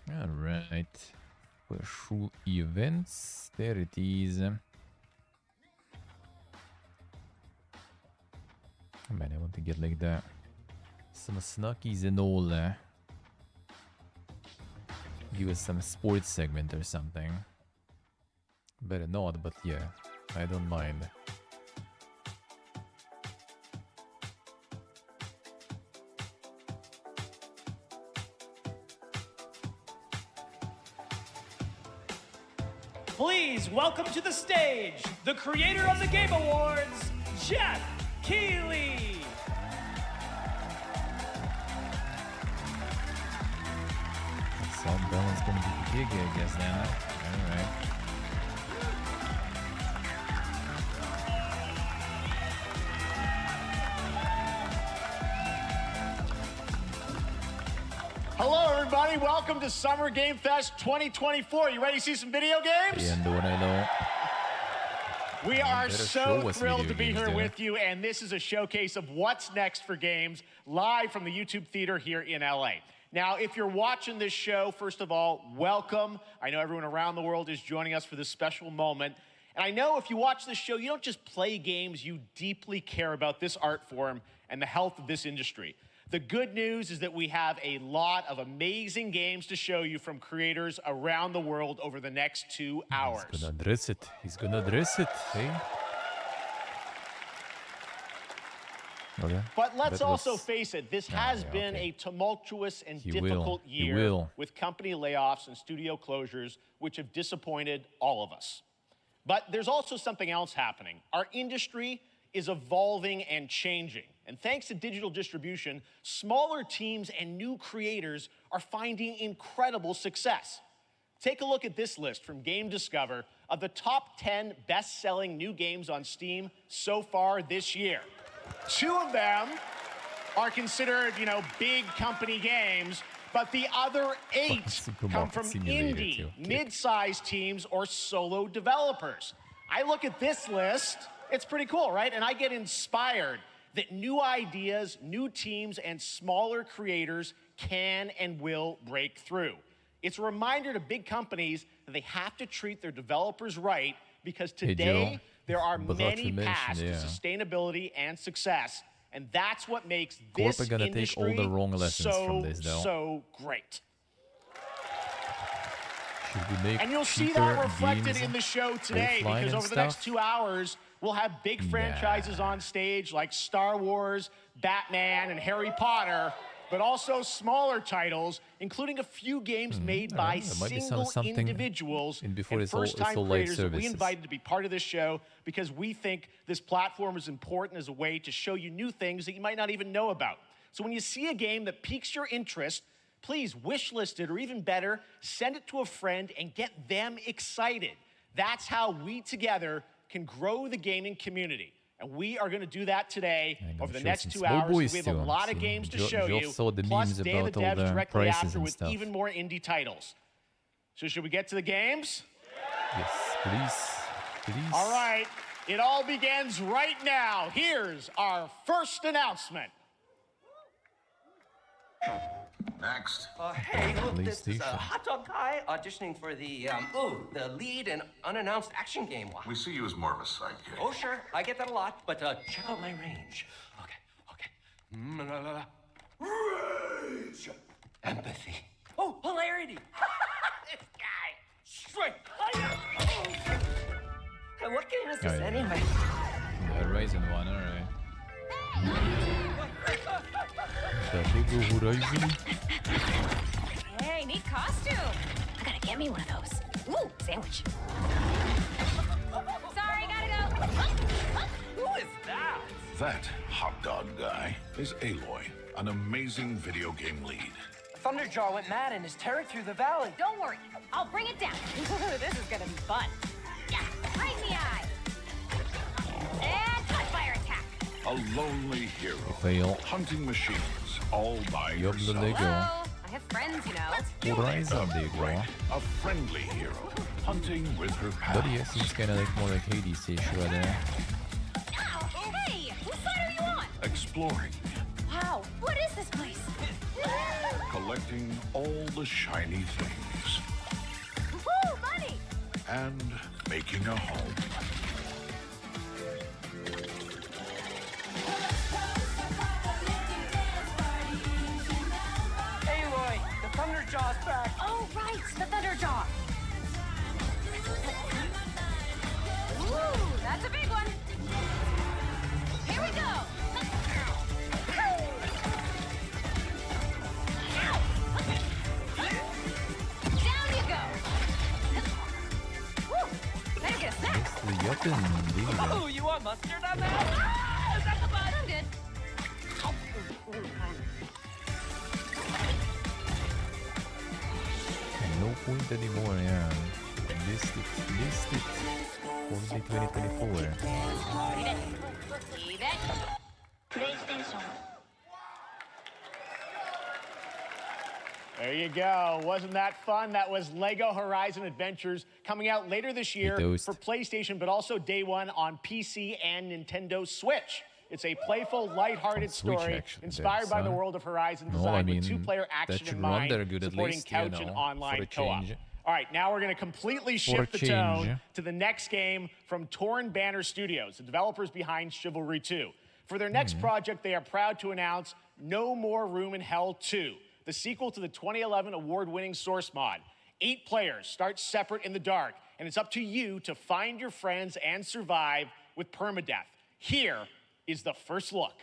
Alright. Pursue events. There it is. Man, I want to get like that. Some snuggies and all. Give us some sports segment or something. Better not, but yeah, I don't mind. Please welcome to the stage the creator of the Game Awards, Jeff Keighley. Sound balance gonna be big, I guess, now. Alright. Hello, everybody. Welcome to Summer Game Fest 2024. You ready to see some video games? We are so thrilled to be here with you, and this is a showcase of what's next for games live from the YouTube Theater here in LA. Now, if you're watching this show, first of all, welcome. I know everyone around the world is joining us for this special moment. And I know if you watch this show, you don't just play games, you deeply care about this art form and the health of this industry. The good news is that we have a lot of amazing games to show you from creators around the world over the next 2 hours. He's gonna address it. He's gonna address it. Hey? Okay. But let's also face it, this has been a tumultuous and difficult year with company layoffs and studio closures, which have disappointed all of us. But there's also something else happening. Our industry is evolving and changing. And thanks to digital distribution, smaller teams and new creators are finding incredible success. Take a look at this list from Game Discover of the top 10 best-selling new games on Steam so far this year. 2 of them are considered, big company games, but the other 8 come from indie, mid-sized teams, or solo developers. I look at this list, it's pretty cool, right? And I get inspired that new ideas, new teams, and smaller creators can and will break through. It's a reminder to big companies that they have to treat their developers right, because today there are many paths to sustainability and success, and that's what makes this industry take all the wrong lessons from this, though. so great. And you'll see that reflected in the show today, because over the next 2 hours, we'll have big franchises on stage like Star Wars, Batman, and Harry Potter, but also smaller titles, including a few games made by single individuals and first-time creators that we invited to be part of this show, because we think this platform is important as a way to show you new things that you might not even know about. So when you see a game that piques your interest, please wishlist it, or even better, send it to a friend and get them excited. That's how we together can grow the gaming community. And we are going to do that today over the next 2 hours. We have a lot of games to show you, plus Day of the Devs directly after with even more indie titles. So should we get to the games? Yes, please. All right, it all begins right now. Here's our first announcement. Next. Hey, look, this is a hot dog guy auditioning for the lead and unannounced action game. We see you as more of a sidekick. Oh, sure, I get that a lot, but check out my range. Okay. Rage! Empathy. Oh, hilarity! This guy! Strength! And what game is this anyway? Horizon 1, alright. Hey, neat costume. I gotta get me one of those. Ooh, sandwich. Sorry, gotta go. Who is that? That hot dog guy is Aloy, an amazing video game lead. Thunderjaw went mad and is tearing through the valley. Don't worry, I'll bring it down. This is gonna be fun. Yeah, right in the eye. And cut fire attack. A lonely hero. Fail. Hunting machines all by yourself. Hello. I have friends, Horizon Digga. A friendly hero hunting with her pals. But yeah, seems kind of like more like Hades-ish right there. Hey, whose side are you on? Exploring. Wow, what is this place? collecting all the shiny things Woo, money! and making a home. Aloy, the Thunderjaw's back. Oh, right, the Thunderjaw. Woo, that's a big one. Here we go. Down you go. Woo, better get a snack. Oh, you want mustard on that? Ah, is that the bud? I'm good. No point anymore, yeah. Missed it. Only 2024. Leave it. PlayStation. There you go. Wasn't that fun? That was Lego Horizon Adventures coming out later this year for PlayStation, but also day one on PC and Nintendo Switch. It's a playful, lighthearted story inspired by the world of Horizon, designed with two-player action in mind, supporting couch and online co-op. All right, now we're going to completely shift the tone to the next game from Torn Banner Studios, the developers behind Chivalry 2. For their next project, they are proud to announce No More Room in Hell 2, the sequel to the 2011 award-winning Source mod. 8 players start separate in the dark, and it's up to you to find your friends and survive with permadeath. Here is the first look.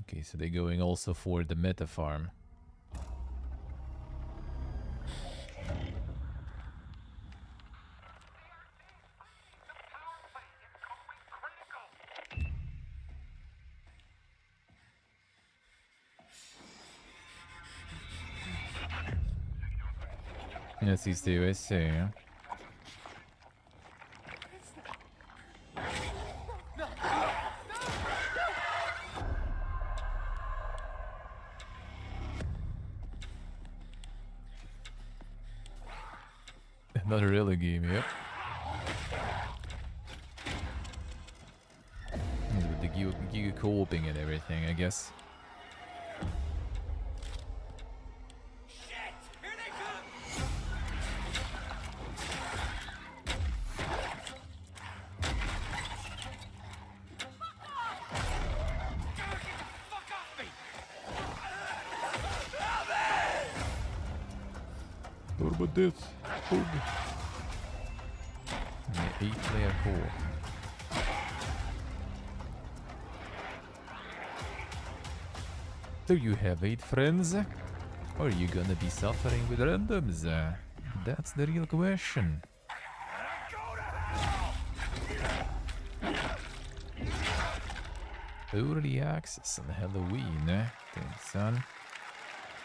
Okay, so they're going also for the meta farm. Yes, he's the USA, huh? Not a really game, yep. With the Giga co-oping and everything, I guess. Turbo Death. Pug. Yeah, 8-player co-op. Do you have 8 friends? Or are you gonna be suffering with randoms? That's the real question. Early access on Halloween, thanks, son.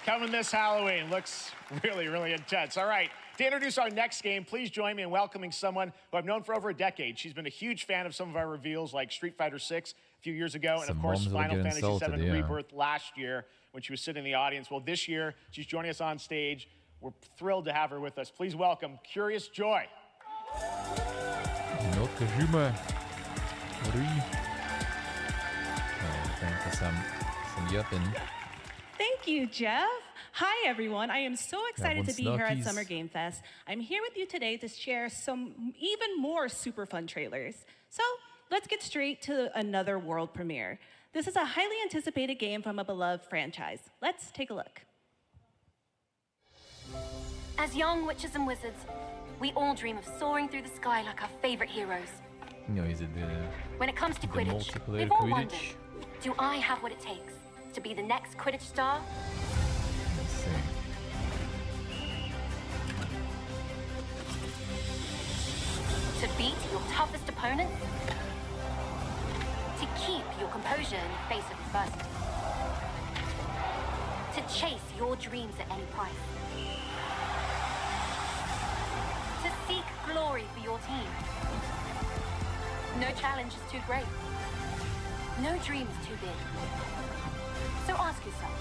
Coming this Halloween. Looks really, really intense. All right, to introduce our next game, please join me in welcoming someone who I've known for over a decade. She's been a huge fan of some of our reveals like Street Fighter 6 a few years ago, and of course Final Fantasy 7 Rebirth last year when she was sitting in the audience. Well, this year, she's joining us on stage. We're thrilled to have her with us. Please welcome Curious Joy. Kojima. Thank you for some yupping. Thank you, Jeff. Hi, everyone. I am so excited to be here at Summer Game Fest. I'm here with you today to share some even more super fun trailers. So let's get straight to another world premiere. This is a highly anticipated game from a beloved franchise. Let's take a look. As young witches and wizards, we all dream of soaring through the sky like our favorite heroes. No, is it when it comes to Quidditch, we've all wondered, do I have what it takes to be the next Quidditch star? Let's see. To beat your toughest opponents? To keep your composure in the face of adversity? To chase your dreams at any price? To seek glory for your team? No challenge is too great. No dream is too big. So ask yourself,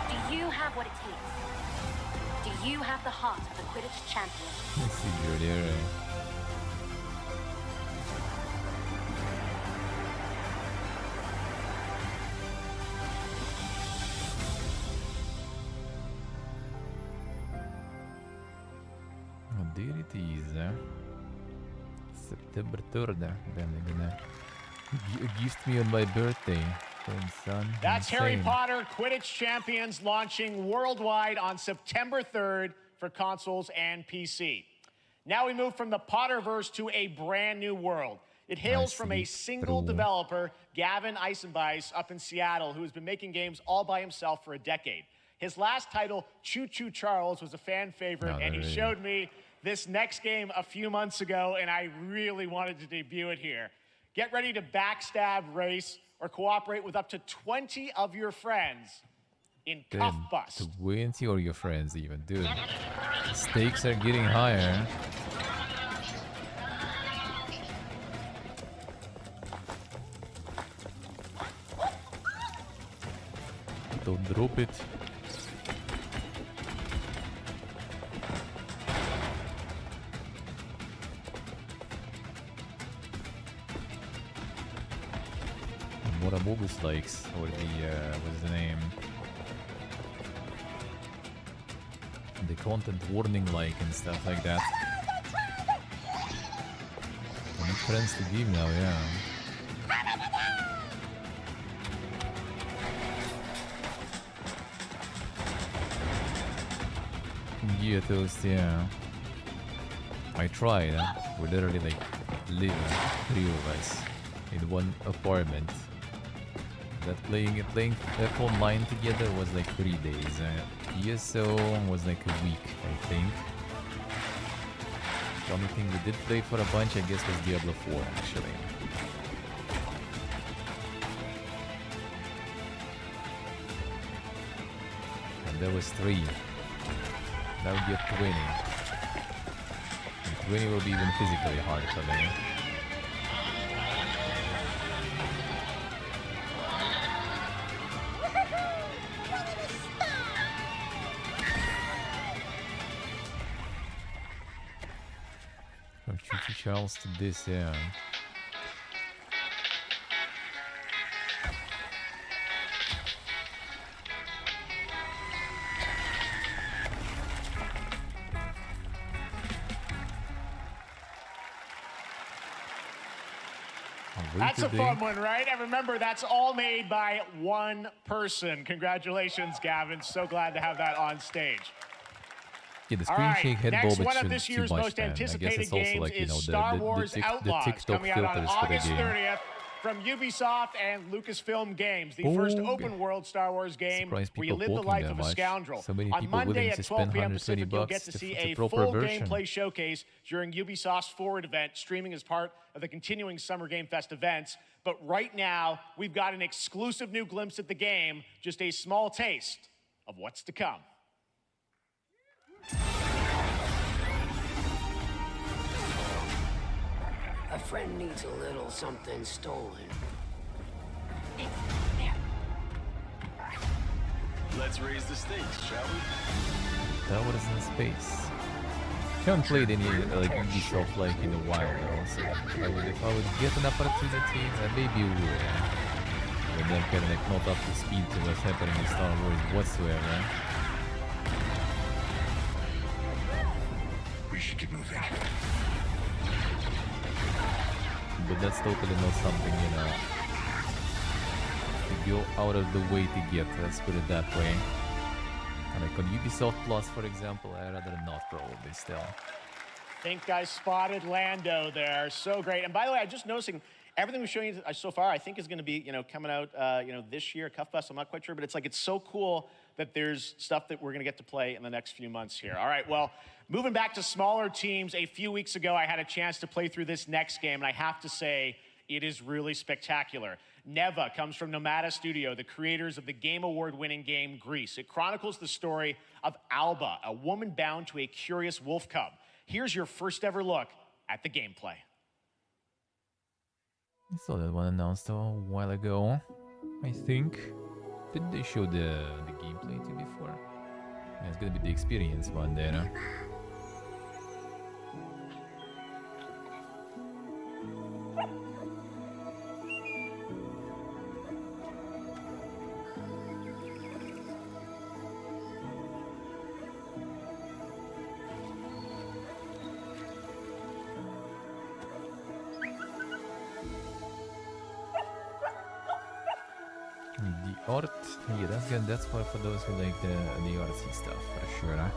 do you have what it takes? Do you have the heart of a Quidditch champion? Let's see, Julia. there it is. September 3rd. Then they're gonna gift me on my birthday. Son, that's insane. Harry Potter Quidditch Champions launching worldwide on September 3rd for consoles and PC. Now we move from the Potterverse to a brand new world. It hails from a single developer, Gavin Eisenbeis, up in Seattle, who has been making games all by himself for a decade. His last title, Choo Choo Charles, was a fan favorite, and he showed me this next game a few months ago, and I really wanted to debut it here. Get ready to backstab, race, or cooperate with up to 20 of your friends in Cuff Bust. 20 or your friends even, dude. Stakes are getting higher. Don't drop it. What a Mogus likes, or the what's the name? The content warning like and stuff like that. I need friends to give now, yeah. Yeah, toast, yeah. I tried. We literally like live 3 of us in one apartment. That playing F online together was like 3 days. ESO was like a week, I think. The only thing we did play for a bunch, I guess, was Diablo 4 actually. And there was 3. That would be a 20. And 20 will be even physically hard for me. From Choo Charles to this, yeah. That's a fun one, right? And remember, that's all made by one person. Congratulations, Gavin. So glad to have that on stage. Yeah, the screen shake head next bob, one of shouldn't this too year's much, most man. anticipated I guess it's also games like, you is know, Star Wars the Outlaws, TikTok coming out on filters for the August game. 30th from Ubisoft and Lucasfilm Games, the first open-world Star Wars game where you live the life of a scoundrel. So many On people Monday willing at to 12 spend p.m. 120 Pacific, you'll bucks get to see it's a proper full version. gameplay showcase during Ubisoft's Forward event, streaming as part of the continuing Summer Game Fest events. But right now, we've got an exclusive new glimpse at the game, just a small taste of what's to come. A friend needs a little something stolen. Let's raise the stakes, shall we? That was in space. Haven't played any like Ubisoft like in a while though, so if I would get an opportunity, maybe we would. But then kind of like not up to speed to what's happening in Star Wars whatsoever. We should get moving. But that's totally not something, you know, to go out of the way to get, let's put it that way. And like on Ubisoft Plus, for example, I'd rather not probably still. I think I spotted Lando there. So great. And by the way, I'm just noticing everything we've shown you so far, I think is going to be, you know, coming out, you know, this year, Cuff Bust. I'm not quite sure, but it's like, it's so cool that there's stuff that we're going to get to play in the next few months here. All right, well, moving back to smaller teams, a few weeks ago, I had a chance to play through this next game, and I have to say, it is really spectacular. Neva comes from Nomada Studio, the creators of the Game Award-winning game Grease. It chronicles the story of Alba, a woman bound to a curious wolf cub. Here's your first ever look at the gameplay. I saw that one announced a while ago, I think. Did they show the gameplay too before? Yeah, it's gonna be the experience one there, no? art. Yeah, that's good. That's for those who like the artsy stuff for sure. Huh?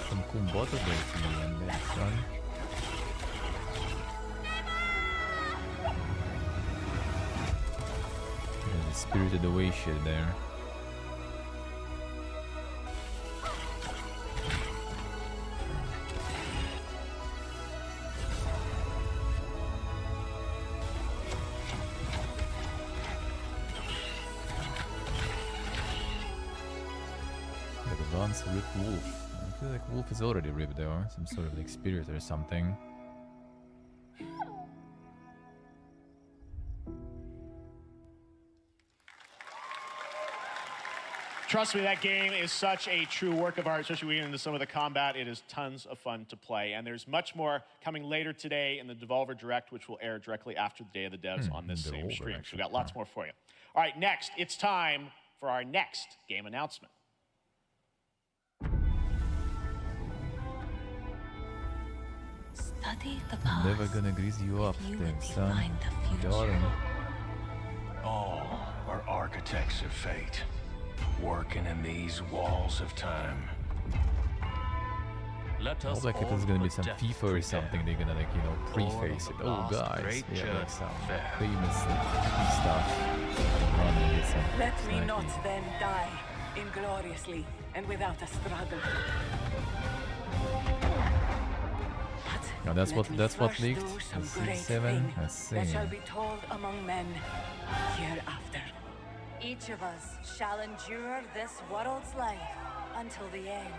Some cool bottle breaks in the end there, son. There's a Spirited Away shit there. Advanced Rip Wolf. I feel like Wolf is already ripped though. Some sort of like spirit or something. Trust me, that game is such a true work of art, especially when we get into some of the combat. It is tons of fun to play. And there's much more coming later today in the Devolver Direct, which will air directly after the Day of the Devs on this same stream. So we've got lots more for you. All right, next, it's time for our next game announcement. Study the past. Never gonna grease you up, then, son. Darling. All are architects of fate, working in these walls of time. I hope like if there's gonna be some FIFA or something, they're gonna like, you know, preface it. Oh guys, yeah, like some famous stuff. Let me not then die ingloriously and without a struggle. No, that's what leaked. C7. I see. That shall be told among men hereafter. Each of us shall endure this world's life until the end.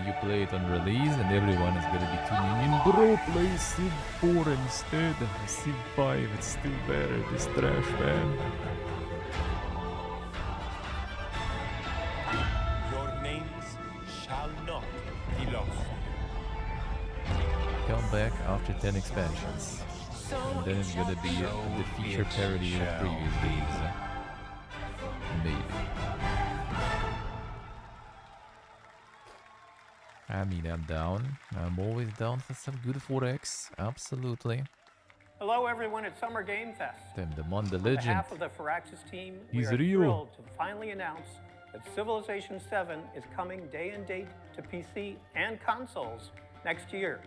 You play it on release and everyone is gonna be tuning in. Bro, play Civ 4 instead. Civ 5, it's still better. This trash, man. Your names shall not be lost. Come back after 10 expansions. And then it's gonna be the feature parody of previous games. Maybe. I mean, I'm down. I'm always down for some good 4X. Absolutely. Hello, everyone at Summer Game Fest. Damn, the Mon the On Legend. behalf of the Firaxis team, He's we are real. thrilled to finally announce that Civilization 7 is coming day and date to PC and consoles next year.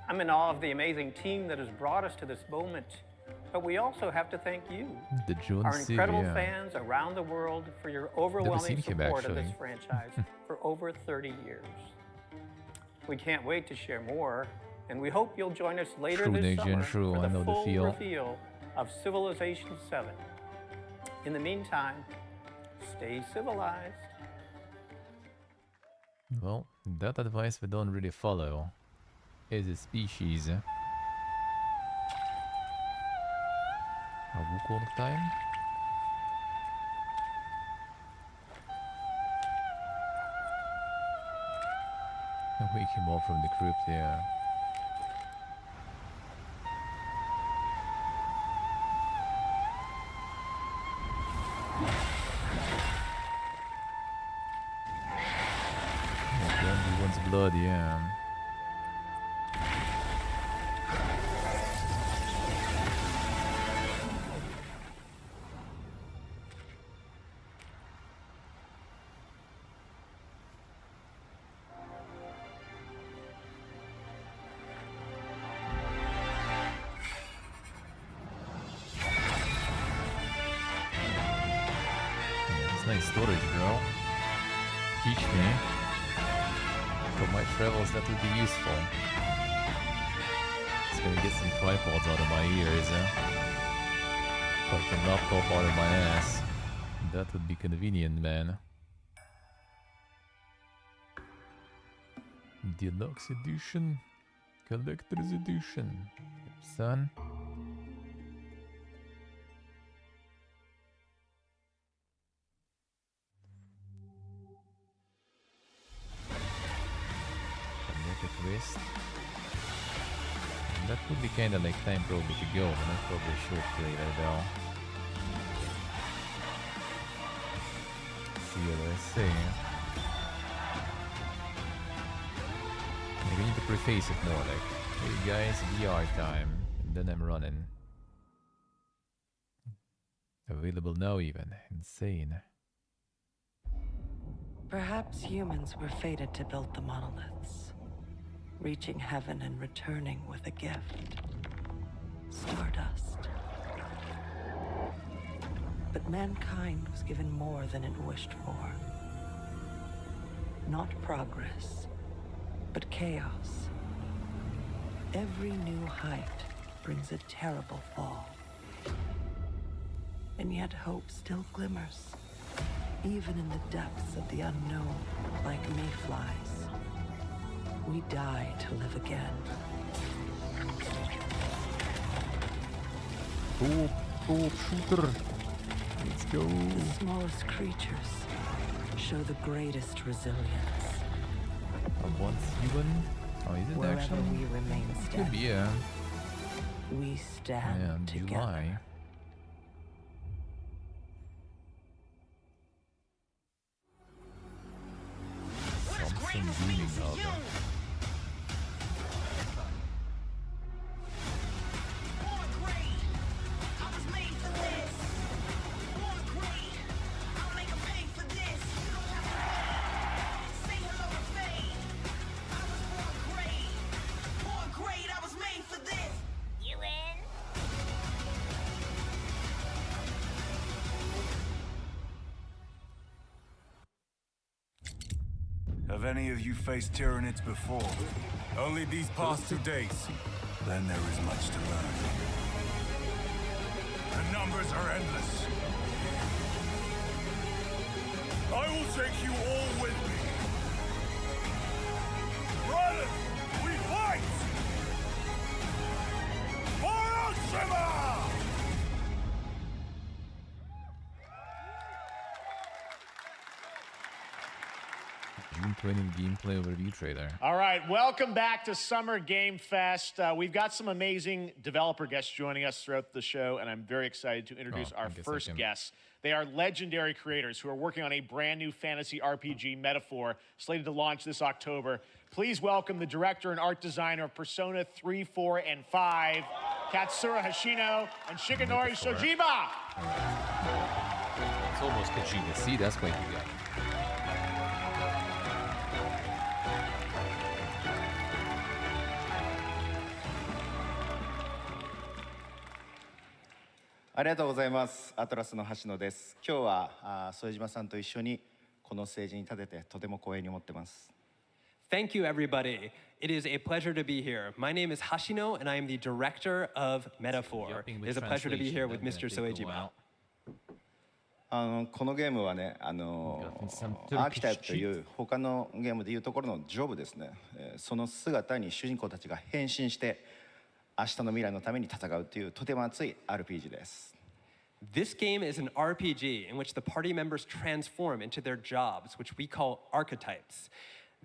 I'm in awe of the amazing team that has brought us to this moment, but we also have to thank you, The John our incredible Civ, yeah. fans around the world, for your overwhelming seen him, support of this actually. franchise for over 30 years. We can't wait to share more, and we hope you'll join us later True, this Nation, summer true, for I the know the full feel. reveal of Civilization 7. In the meantime, stay civilized. Well, that advice we don't really follow as a species. A Wukong time? Wake him up from the crypt, yeah. He wants blood, yeah. It's nice storage, bro. Teach me. For my travels, that would be useful. It's gonna get some tripods out of my ears, fucking laptop out of my ass. That would be convenient, man. Deluxe edition, collector's edition, son. Twist. That would be kinda like time probably to go, but I probably should play that though. See what I say. We need to preface it more like, hey guys, VR time, and then I'm running. Available now even. Insane. Perhaps humans were fated to build the monoliths, reaching heaven and returning with a gift. Stardust. But mankind was given more than it wished for. Not progress, but chaos. Every new height brings a terrible fall. And yet hope still glimmers, even in the depths of the unknown, like mayflies. We die to live again. Cool shooter. Let's go. The smallest creatures show the greatest resilience. Once even? Oh, is it Wherever actually? we remain steady, Could be, yeah. We stand Yeah, in together. July. Something booming out there. Have any of you faced Tyranids before? Only these past 2 days? Then there is much to learn. The numbers are endless. I will take you all with me. Brothers, we fight! For Oshima! June 20 gameplay overview trailer. All right, welcome back to Summer Game Fest. We've got some amazing developer guests joining us throughout the show, and I'm very excited to introduce our first guests. They are legendary creators who are working on a brand new fantasy RPG, Metaphor, slated to launch this October. Please welcome the director and art designer of Persona 3, 4, and 5, Katsura Hashino and Shigenori Shojiba. It's almost Kojima. See, that's what you got. ありがとうございます。アトラスの橋野です。今日は副島さんと一緒にこのステージに立ててとても光栄に思ってます。 Thank you, everybody. It is a pleasure to be here. My name is Hashino, and I am the director of Metaphor. It is a pleasure to be here with Mr. Soejima. このゲームはね、アーキタイプという他のゲームでいうところのジョブですね。その姿に主人公たちが変身して明日の未来のために戦うというとても熱い RPG です。 This game is an RPG in which the party members transform into their jobs, which we call archetypes.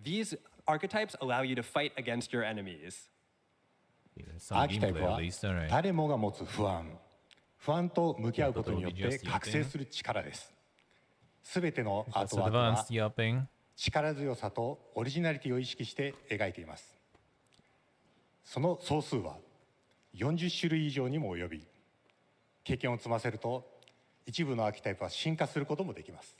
These archetypes allow you to fight against your enemies. アーキタイプは誰もが持つ不安と向き合うことによって覚醒する力です。すべてのアートワークは力強さとオリジナリティを意識して描いています。その総数は40種類以上にも及び、経験を積ませると一部のアーキタイプは進化することもできます。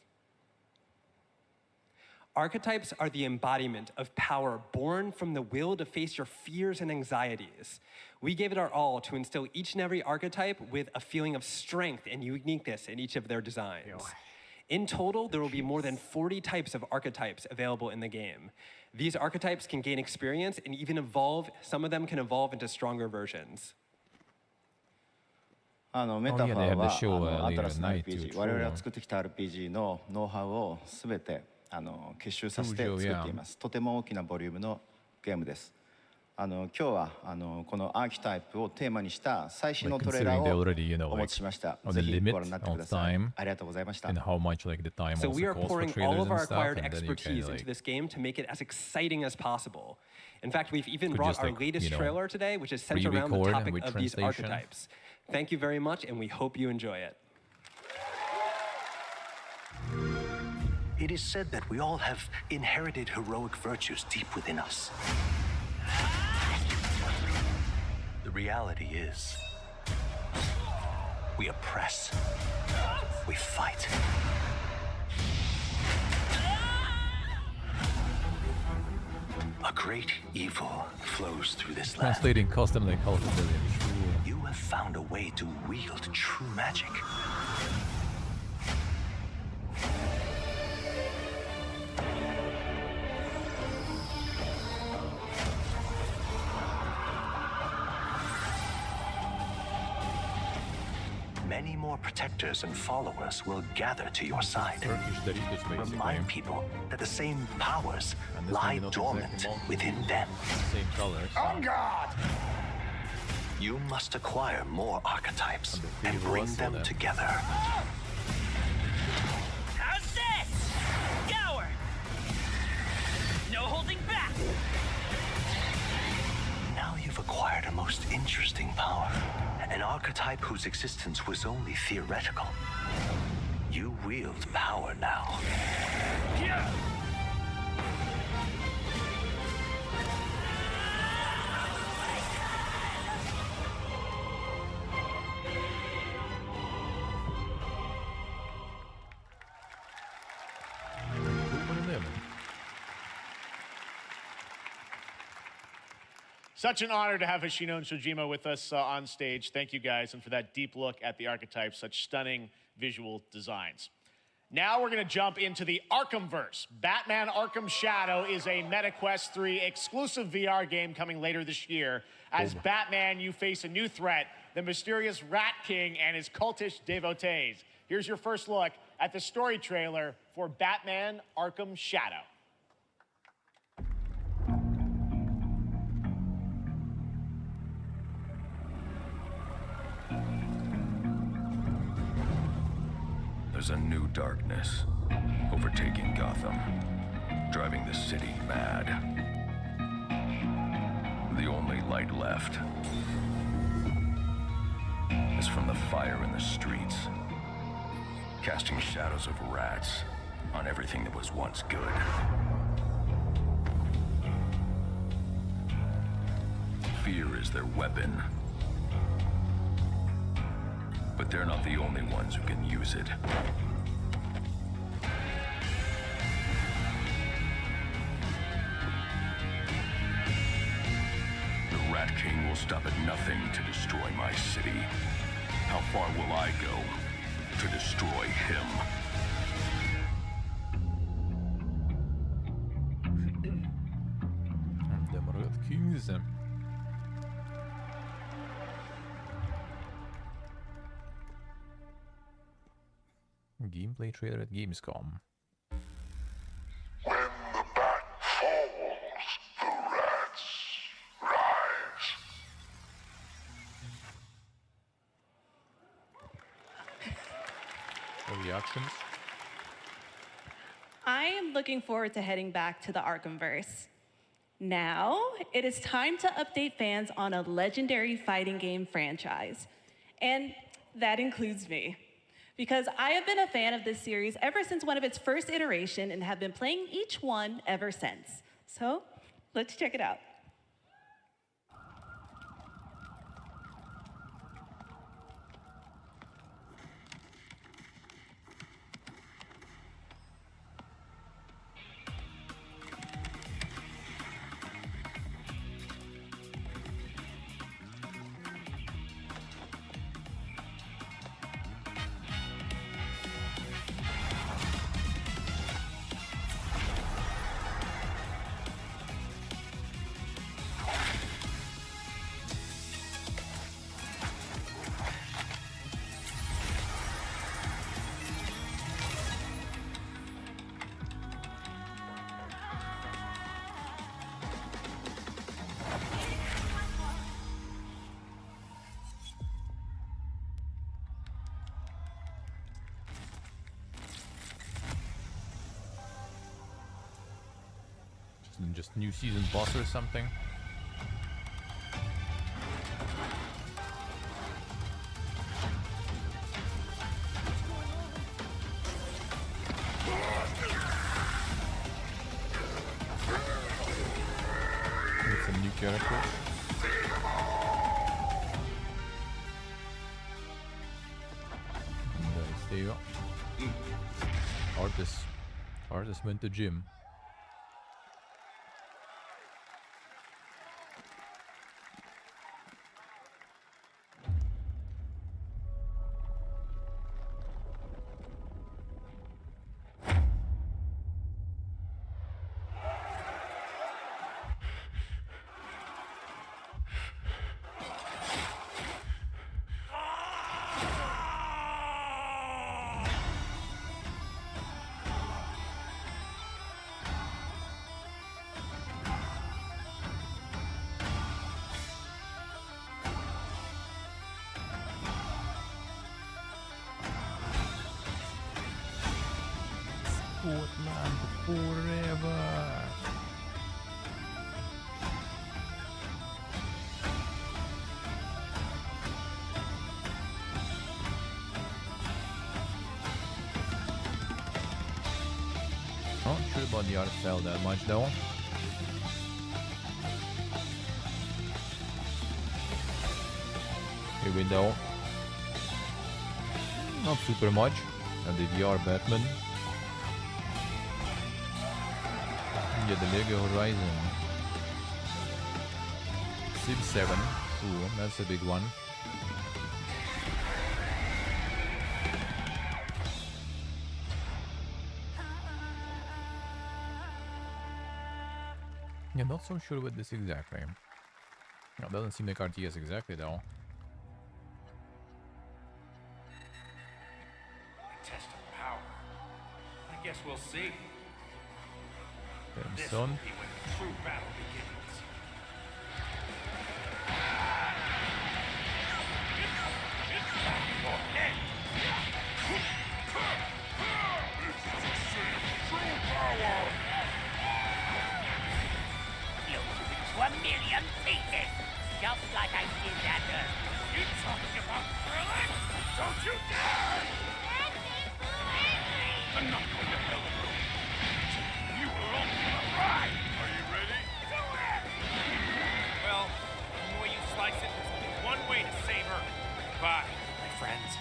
Archetypes are the embodiment of power born from the will to face your fears and anxieties. We gave it our all to instill each and every archetype with a feeling of strength and uniqueness in each of their designs. In total, there will be more than 40 types of archetypes available in the game. These archetypes can gain experience and even evolve. Some of them can evolve into stronger versions. メタファーはアトラスの RPG、我々が作ってきた RPG のノウハウをすべて結集させて作っています。とても大きなボリュームのゲームです。今日はこのアーキタイプをテーマにした最新のトレーラーをお持ちしました。ぜひご覧になってください。ありがとうございました。 So we are pouring all of our acquired expertise into this game to make it as exciting as possible. In fact, we've even brought our latest trailer today, which is centered around the topic of these archetypes. Thank you very much, and we hope you enjoy it. It is said that we all have inherited heroic virtues deep within us. The reality is, we oppress, we fight. A great evil flows through this land. Translating custom like Call of the Village. You have found a way to wield true magic. Many more protectors and followers will gather to your side. Remind people that the same powers lie dormant within them. Same colors. On guard! You must acquire more archetypes and bring them together. How's this? Gower! No holding back! Now you've acquired a most interesting power. An archetype whose existence was only theoretical. You wield power now. Yeah. Such an honor to have Hoshino and Shojima with us on stage. Thank you guys, and for that deep look at the archetypes, such stunning visual designs. Now we're going to jump into the Arkhamverse. Batman Arkham Shadow is a MetaQuest 3 exclusive VR game coming later this year. As Batman, you face a new threat, the mysterious Rat King and his cultish devotees. Here's your first look at the story trailer for Batman Arkham Shadow. There's a new darkness overtaking Gotham, driving the city mad. The only light left is from the fire in the streets, casting shadows of rats on everything that was once good. Fear is their weapon. But they're not the only ones who can use it. The Rat King will stop at nothing to destroy my city. How far will I go to destroy him? The Rat Kings. Gameplay trailer at Gamescom. When the bat falls, the rats rise. Reactions? I am looking forward to heading back to the Arkhamverse. Now, it is time to update fans on a legendary fighting game franchise. And that includes me. Because I have been a fan of this series ever since one of its first iteration and have been playing each one ever since. So, let's check it out. Just new season boss or something. It's a new characters. There you go. Artist went to gym. Portland forever. Not sure about the art style that much though. Here we go. Not super much. And the VR Batman. Yeah, the Mega Horizon. Civ 7. Ooh, that's a big one. Yeah, not so sure with this exactly. No, doesn't seem like RTS exactly though. Test of power. I guess we'll see. Damn, This son. will be when the true battle begins. Into a million pieces, just like I did that earth. You talking about thrilling? Don't you dare! I'm not going to hell room. You were only on a ride. Are you ready? Do it! Well, the way you slice it, there's only one way to save Earth. Bye, my friends.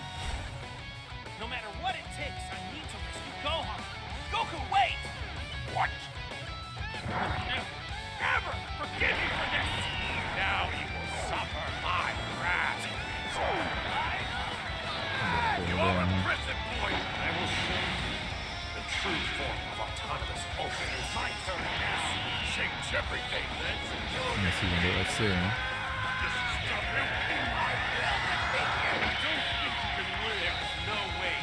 No matter what it takes, I need to rescue Gohan. Goku, wait! What? Never forgive me for this! Now you will suffer my wrath. You are a prison boy. I will show you the true form of autonomous open. It's my turn now. Change everything. Let's see what let's see. This is stubborn. I will defeat you. Don't think you can win. There's no way.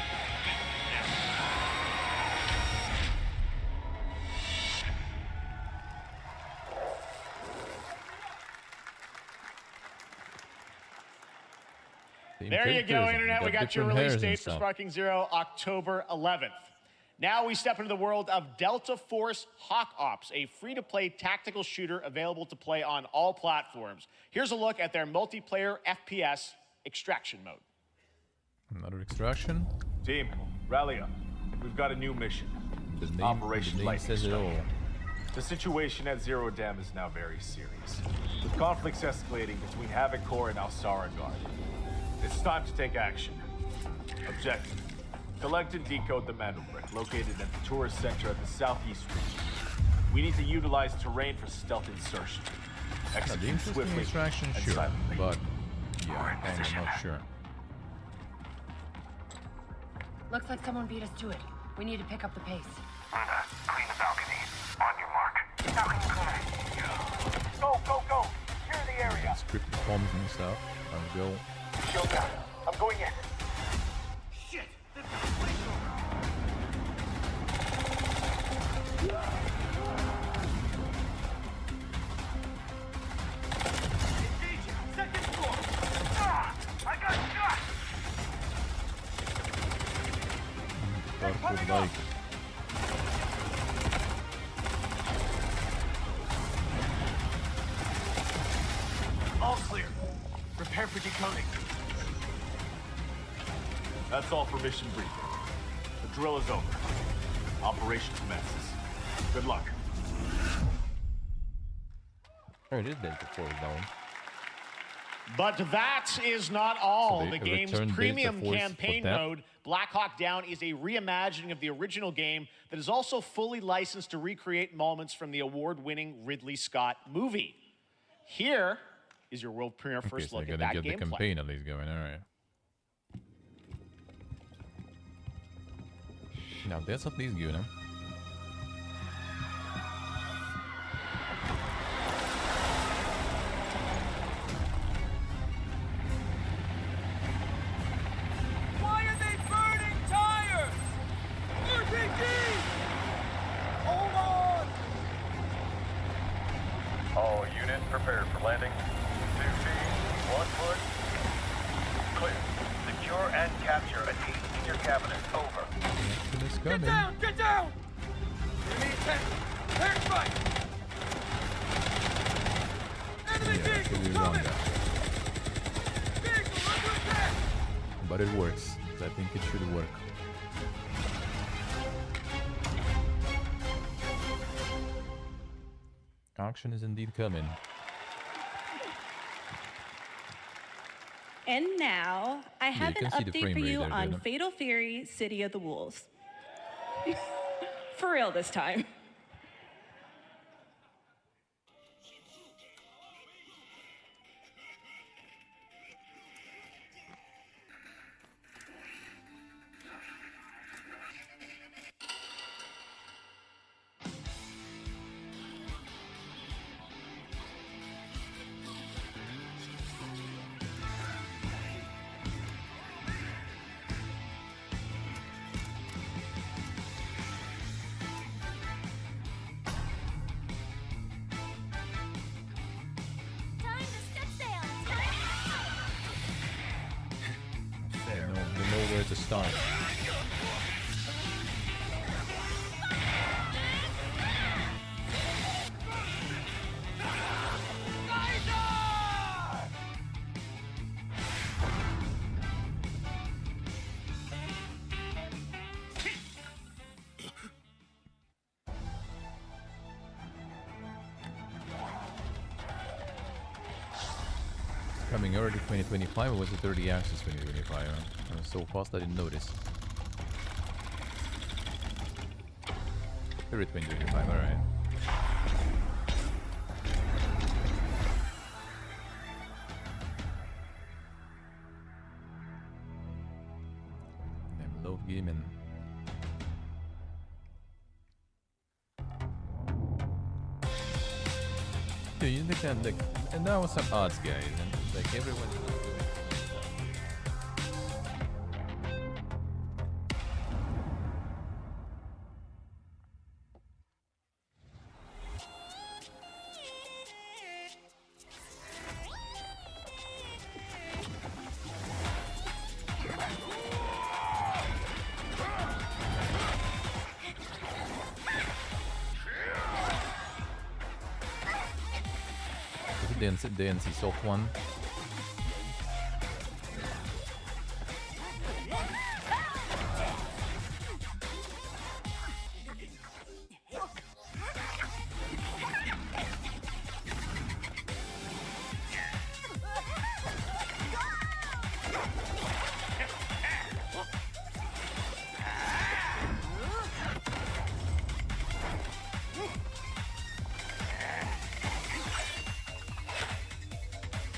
There you go, Internet. We got your release date for Sparking Zero, October 11th. Now we step into the world of Delta Force Hawk Ops, a free-to-play tactical shooter available to play on all platforms. Here's a look at their multiplayer FPS extraction mode. Another extraction. Team, rally up. We've got a new mission. Operation Lightning says it all. The situation at Zero Dam is now very serious, with conflicts escalating between Havoc Corps and Alsara Guard. It's time to take action. Objective: collect and decode the Mandel Brick located at the tourist center of the southeast region. We need to utilize terrain for stealth insertion. Execute swiftly extraction, and sure, silently. but yeah, I'm not sure. Looks like someone beat us to it. We need to pick up the pace. Clean the balcony. On your mark. Balcony clear. Go, go, go! Clear the area. Scripted bombs and stuff. Let's go. Shield down. I'm going in. Shit! They've got a flamethrower. Engaging! Second floor! Ah! I got shot! Parkour like. All clear. Prepare for decoding. That's all for mission briefing. The drill is over. Operation commences. Good luck. Oh, it is built before though. But that is not all. So the game's premium campaign mode, Black Hawk Down, is a reimagining of the original game that is also fully licensed to recreate moments from the award-winning Ridley Scott movie. Here is your world premiere first look at that gameplay. The campaign at least going. All right. Now that's at least good, huh? Why are they burning tires? RPG! Hold on! All units prepared for landing. 2 feet, 1 foot. Clear. Secure and capture a team in your cabinet. Over. Get down! Get down! Enemy attack! Air strike! Enemy vehicle coming! Vehicle under attack! But it works. I think it should work. Action is indeed coming. And now, I have an update for you on Fatal Fury City of the Wolves. For real this time. To start. Coming early 2025, or was it 30 Axis 2025? I was so fast I didn't notice. Early 2025, alright. I love gaming. Dude, you look at like, and that was some odds, guys, and like everyone's doing stuff. The NC soft one.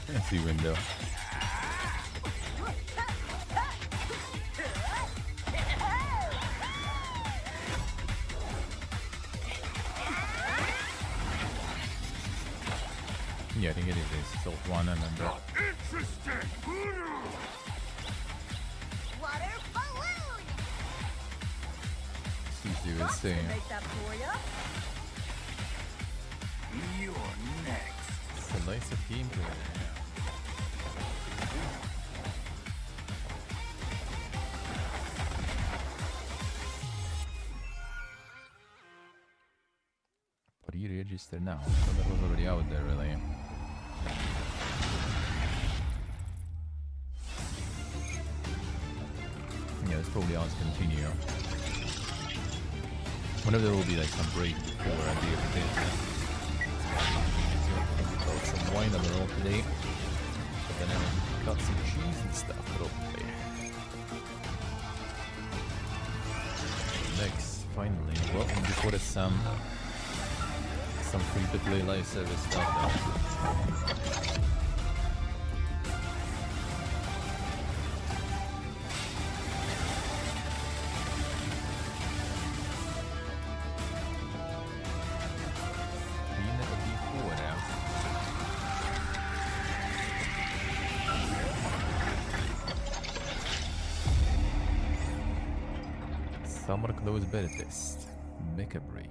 NC window. Yeah, I think it is a soft one, I remember. Interesting! Water balloon! CC was saying. Make that for ya. You're next. It's a nice gameplay. But you register now, so that was already out there, really. Yeah, it's probably on continue. Whenever there will be like some break before the event. Got some wine on the roll today. But then I got some cheese and stuff, probably. Next, finally, well, before the some free-to-play live service stuff though. Summer close beta test. Mecha break.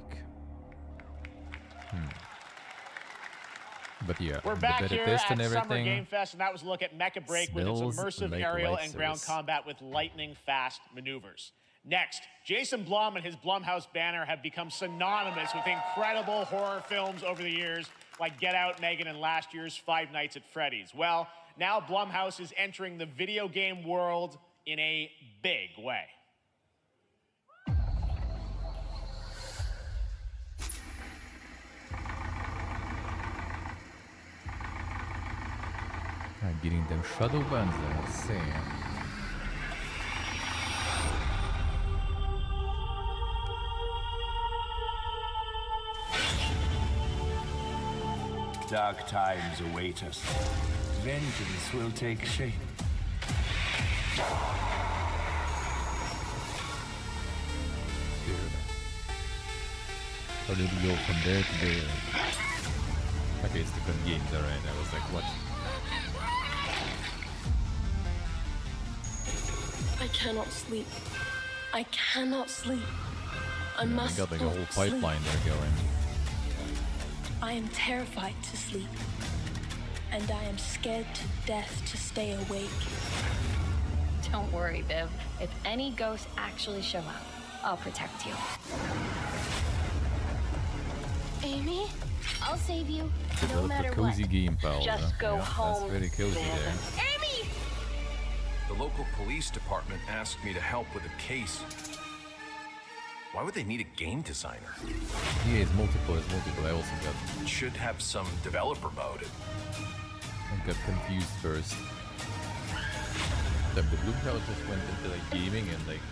But yeah, we're back here at Summer Game Fest, and that was a look at Mecha Break with its immersive like aerial and ground combat with lightning-fast maneuvers. Next, Jason Blum and his Blumhouse banner have become synonymous with incredible horror films over the years, like Get Out, Megan, and last year's Five Nights at Freddy's. Well, now Blumhouse is entering the video game world in a big way. Getting them shadow bands there, let's see. Dark times await us. Vengeance will take shape. Dude. How did we go from there to there? Okay, it's different games, alright. I was like, what? I cannot sleep. I cannot sleep. I must got like a whole pipeline there going. I am terrified to sleep. And I am scared to death to stay awake. Don't worry, Viv. If any ghosts actually show up, I'll protect you. Amy, I'll save you, no matter what. Cozy game, pal. Just go home. That's very cozy there. Amy! The local police department asked me to help with a case. Why would they need a game designer? Yeah, it's multiple. I also got... It should have some developer mode. I got confused first. The Blumhouse just went into like gaming and like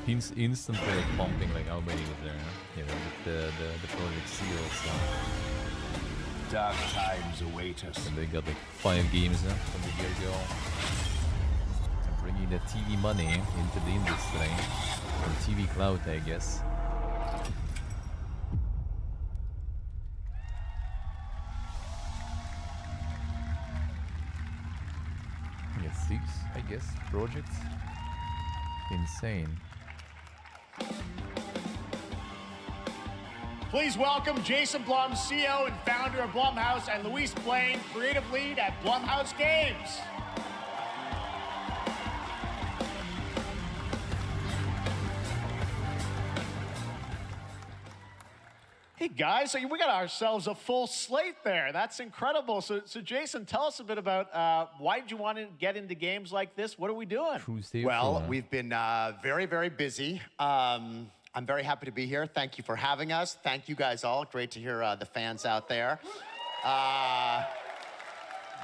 instantly like pumping like how many was there? You know, with the Project Seal. So. Dark times await us. And they got like 5 games from the year ago. Bringing the TV money into the industry, or TV cloud, I guess. Yeah, 6, I guess, projects. Insane. Please welcome Jason Blum, CEO and founder of Blumhouse, and Luis Blaine, creative lead at Blumhouse Games. Hey guys, so we got ourselves a full slate there. That's incredible. So Jason, tell us a bit about why did you want to get into games like this? What are we doing? Well, we've been very, very busy. I'm very happy to be here. Thank you for having us. Thank you guys all. Great to hear the fans out there.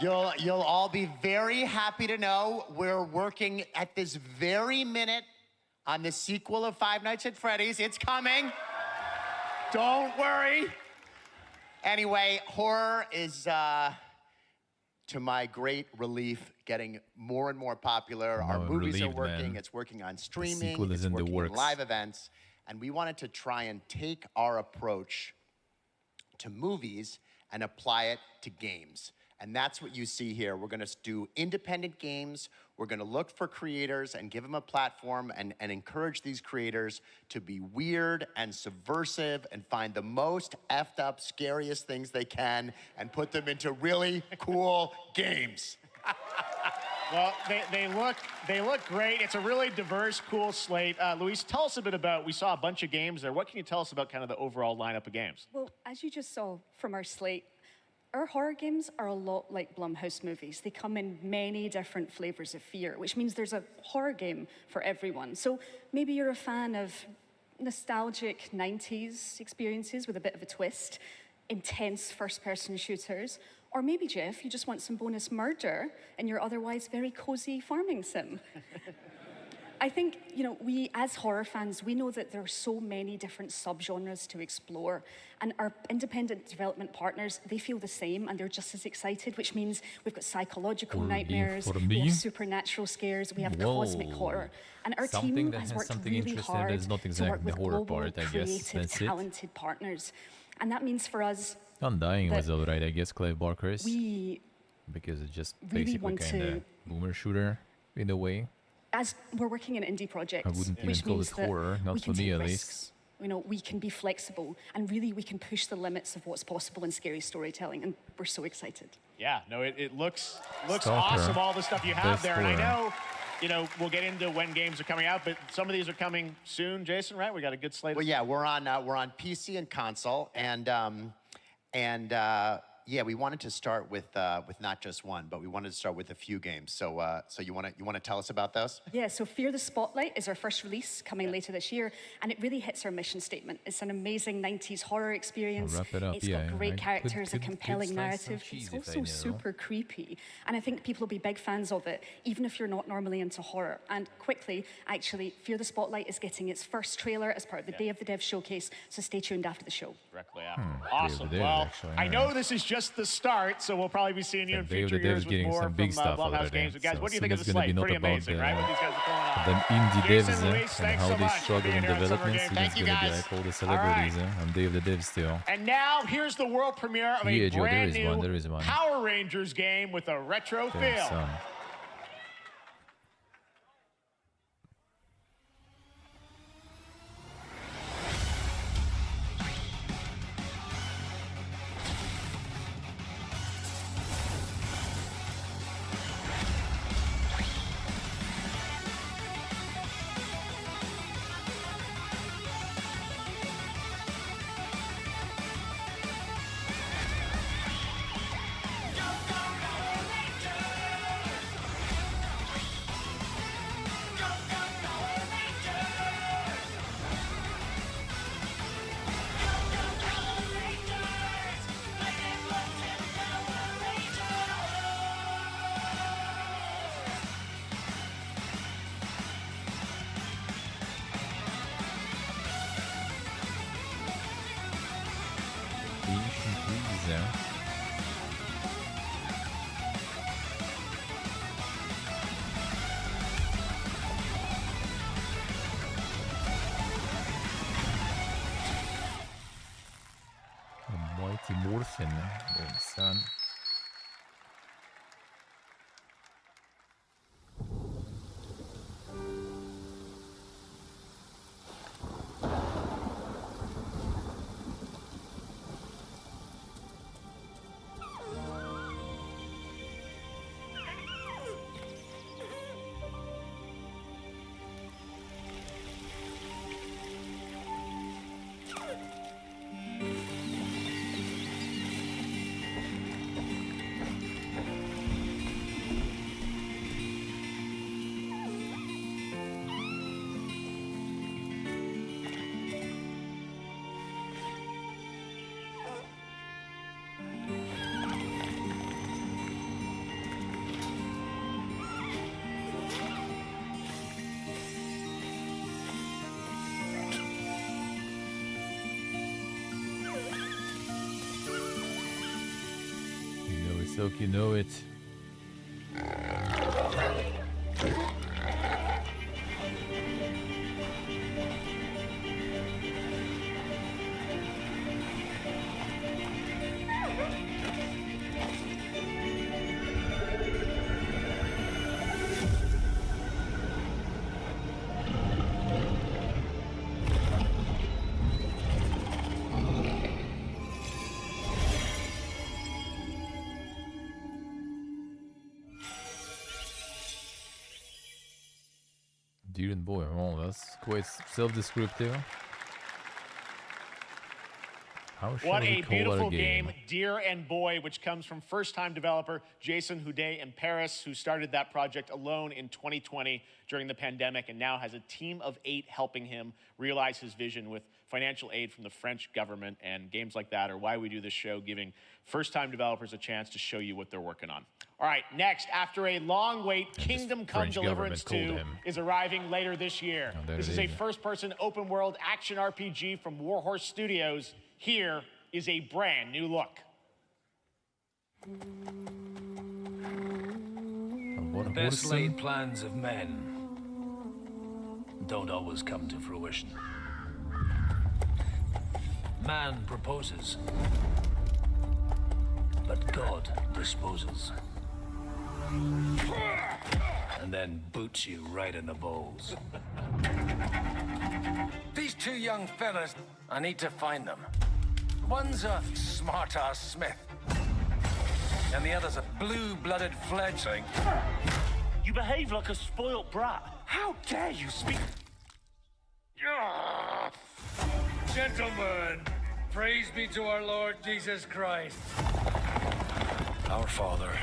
You'll all be very happy to know we're working at this very minute on the sequel of Five Nights at Freddy's. It's coming. Don't worry. Anyway, horror is, to my great relief, getting more and more popular. Our movies are working. Man. It's working on streaming. It's working in live events. And we wanted to try and take our approach to movies and apply it to games. And that's what you see here. We're going to do independent games. We're going to look for creators and give them a platform and encourage these creators to be weird and subversive and find the most effed up, scariest things they can and put them into really cool games. Well, they look great. It's a really diverse, cool slate. Luis, tell us a bit about, we saw a bunch of games there. What can you tell us about kind of the overall lineup of games? Well, as you just saw from our slate, our horror games are a lot like Blumhouse movies. They come in many different flavors of fear, which means there's a horror game for everyone. So maybe you're a fan of nostalgic 90s experiences with a bit of a twist. intense first-person shooters, or maybe, Jeff, you just want some bonus murder in your otherwise very cozy farming sim. I think, we as horror fans, we know that there are so many different subgenres to explore, and our independent development partners, they feel the same, and they're just as excited, which means we've got psychological nightmares, we have supernatural scares, we have cosmic horror, and our team has worked really hard to work with global, creative, talented partners, and that means for us Undying was alright, I guess, Clive Barker's. Because it's just really basically kind of boomer shooter in a way. As we're working in indie projects, I wouldn't even which call means it that horror, not we for can me take at risks. least. We can be flexible, and really we can push the limits of what's possible in scary storytelling, and we're so excited. Yeah, no, it looks Stalker, awesome, all the stuff you have best there, and I horror. know, we'll get into when games are coming out, but some of these are coming soon, Jason, right? We got a good slate. Well, yeah, we're on PC and console, and yeah, we wanted to start with not just one, but we wanted to start with a few games. So you want to tell us about those? Yeah, so Fear the Spotlight is our first release coming later this year, and it really hits our mission statement. It's an amazing 90s horror experience. Wrap it up, It's got great characters, a compelling narrative. It's also super creepy, and I think people will be big fans of it, even if you're not normally into horror. And quickly, actually, Fear the Spotlight is getting its first trailer as part of the Day of the Dev showcase, so stay tuned after the show. Directly after. Awesome. Well, I know this is just the start, so we'll probably be seeing you in future years with more from Blumhouse Games. But guys, what do you think of the slate? Pretty amazing, right? What these guys are pulling off. The indie Jason, devs Luis, and how they struggle in developments. Thank you, gonna be guys. like all the celebrities. I'm Day of the Dev still. And now here's the world premiere of a Joe, brand new there is one. Power Rangers game with a retro There's feel. Mighty Morphin, son. Silk, you know it. Dude and boy, oh, that's quite self-descriptive. What a beautiful game, Dear and Boy, which comes from first-time developer Jason Houdet in Paris, who started that project alone in 2020 during the pandemic and now has a team of 8 helping him realize his vision with financial aid from the French government. And games like that are why we do this show, giving first-time developers a chance to show you what they're working on. All right, next, after a long wait, Kingdom Come Deliverance 2 is arriving later this year. This is a first-person open-world action RPG from Warhorse Studios. Here is a brand new look. The best laid plans of men don't always come to fruition. Man proposes, but God disposes. And then boots you right in the balls. These 2 young fellas, I need to find them. One's a smart-ass Smith, and the other's a blue-blooded fledgling. You behave like a spoilt brat. How dare you speak? Gentlemen, praise be to our Lord Jesus Christ. Our Father,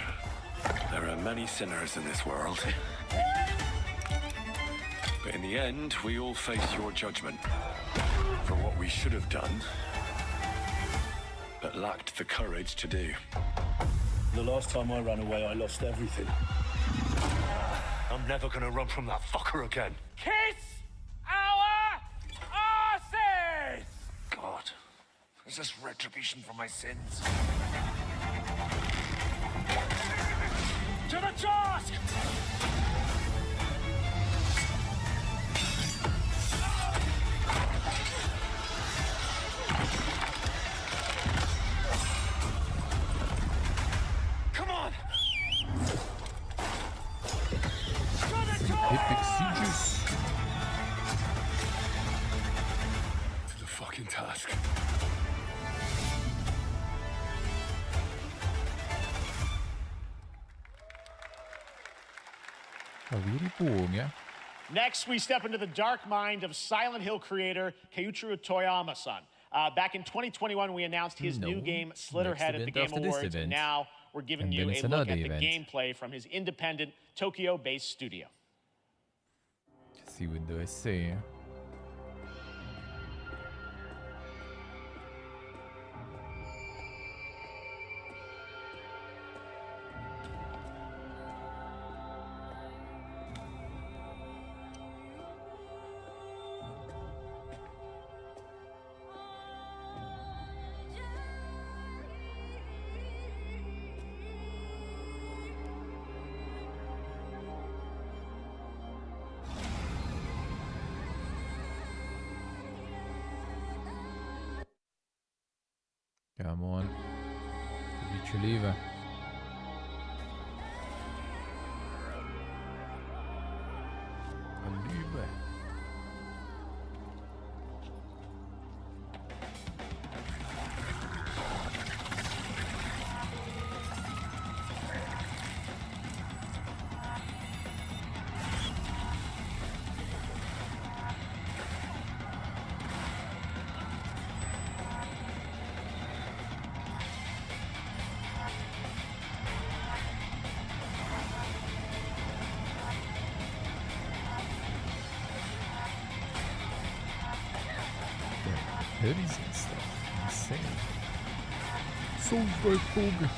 there are many sinners in this world. But in the end, we all face your judgment for what we should have done, but lacked the courage to do. The last time I ran away, I lost everything. I'm never gonna run from that fucker again. Kiss our asses! God, is this retribution for my sins? To the task! Come on! Epic sieges. To the fucking task. Next, we step into the dark mind of Silent Hill creator Keiichiro Toyama-san. Back in 2021, we announced his new game, Slitterhead, at the Game Awards, and now we're giving you a look at the gameplay from his independent, Tokyo-based studio. See what do I say? Come on. Beat you leave. Hoodies and stuff. Insane. So very cool.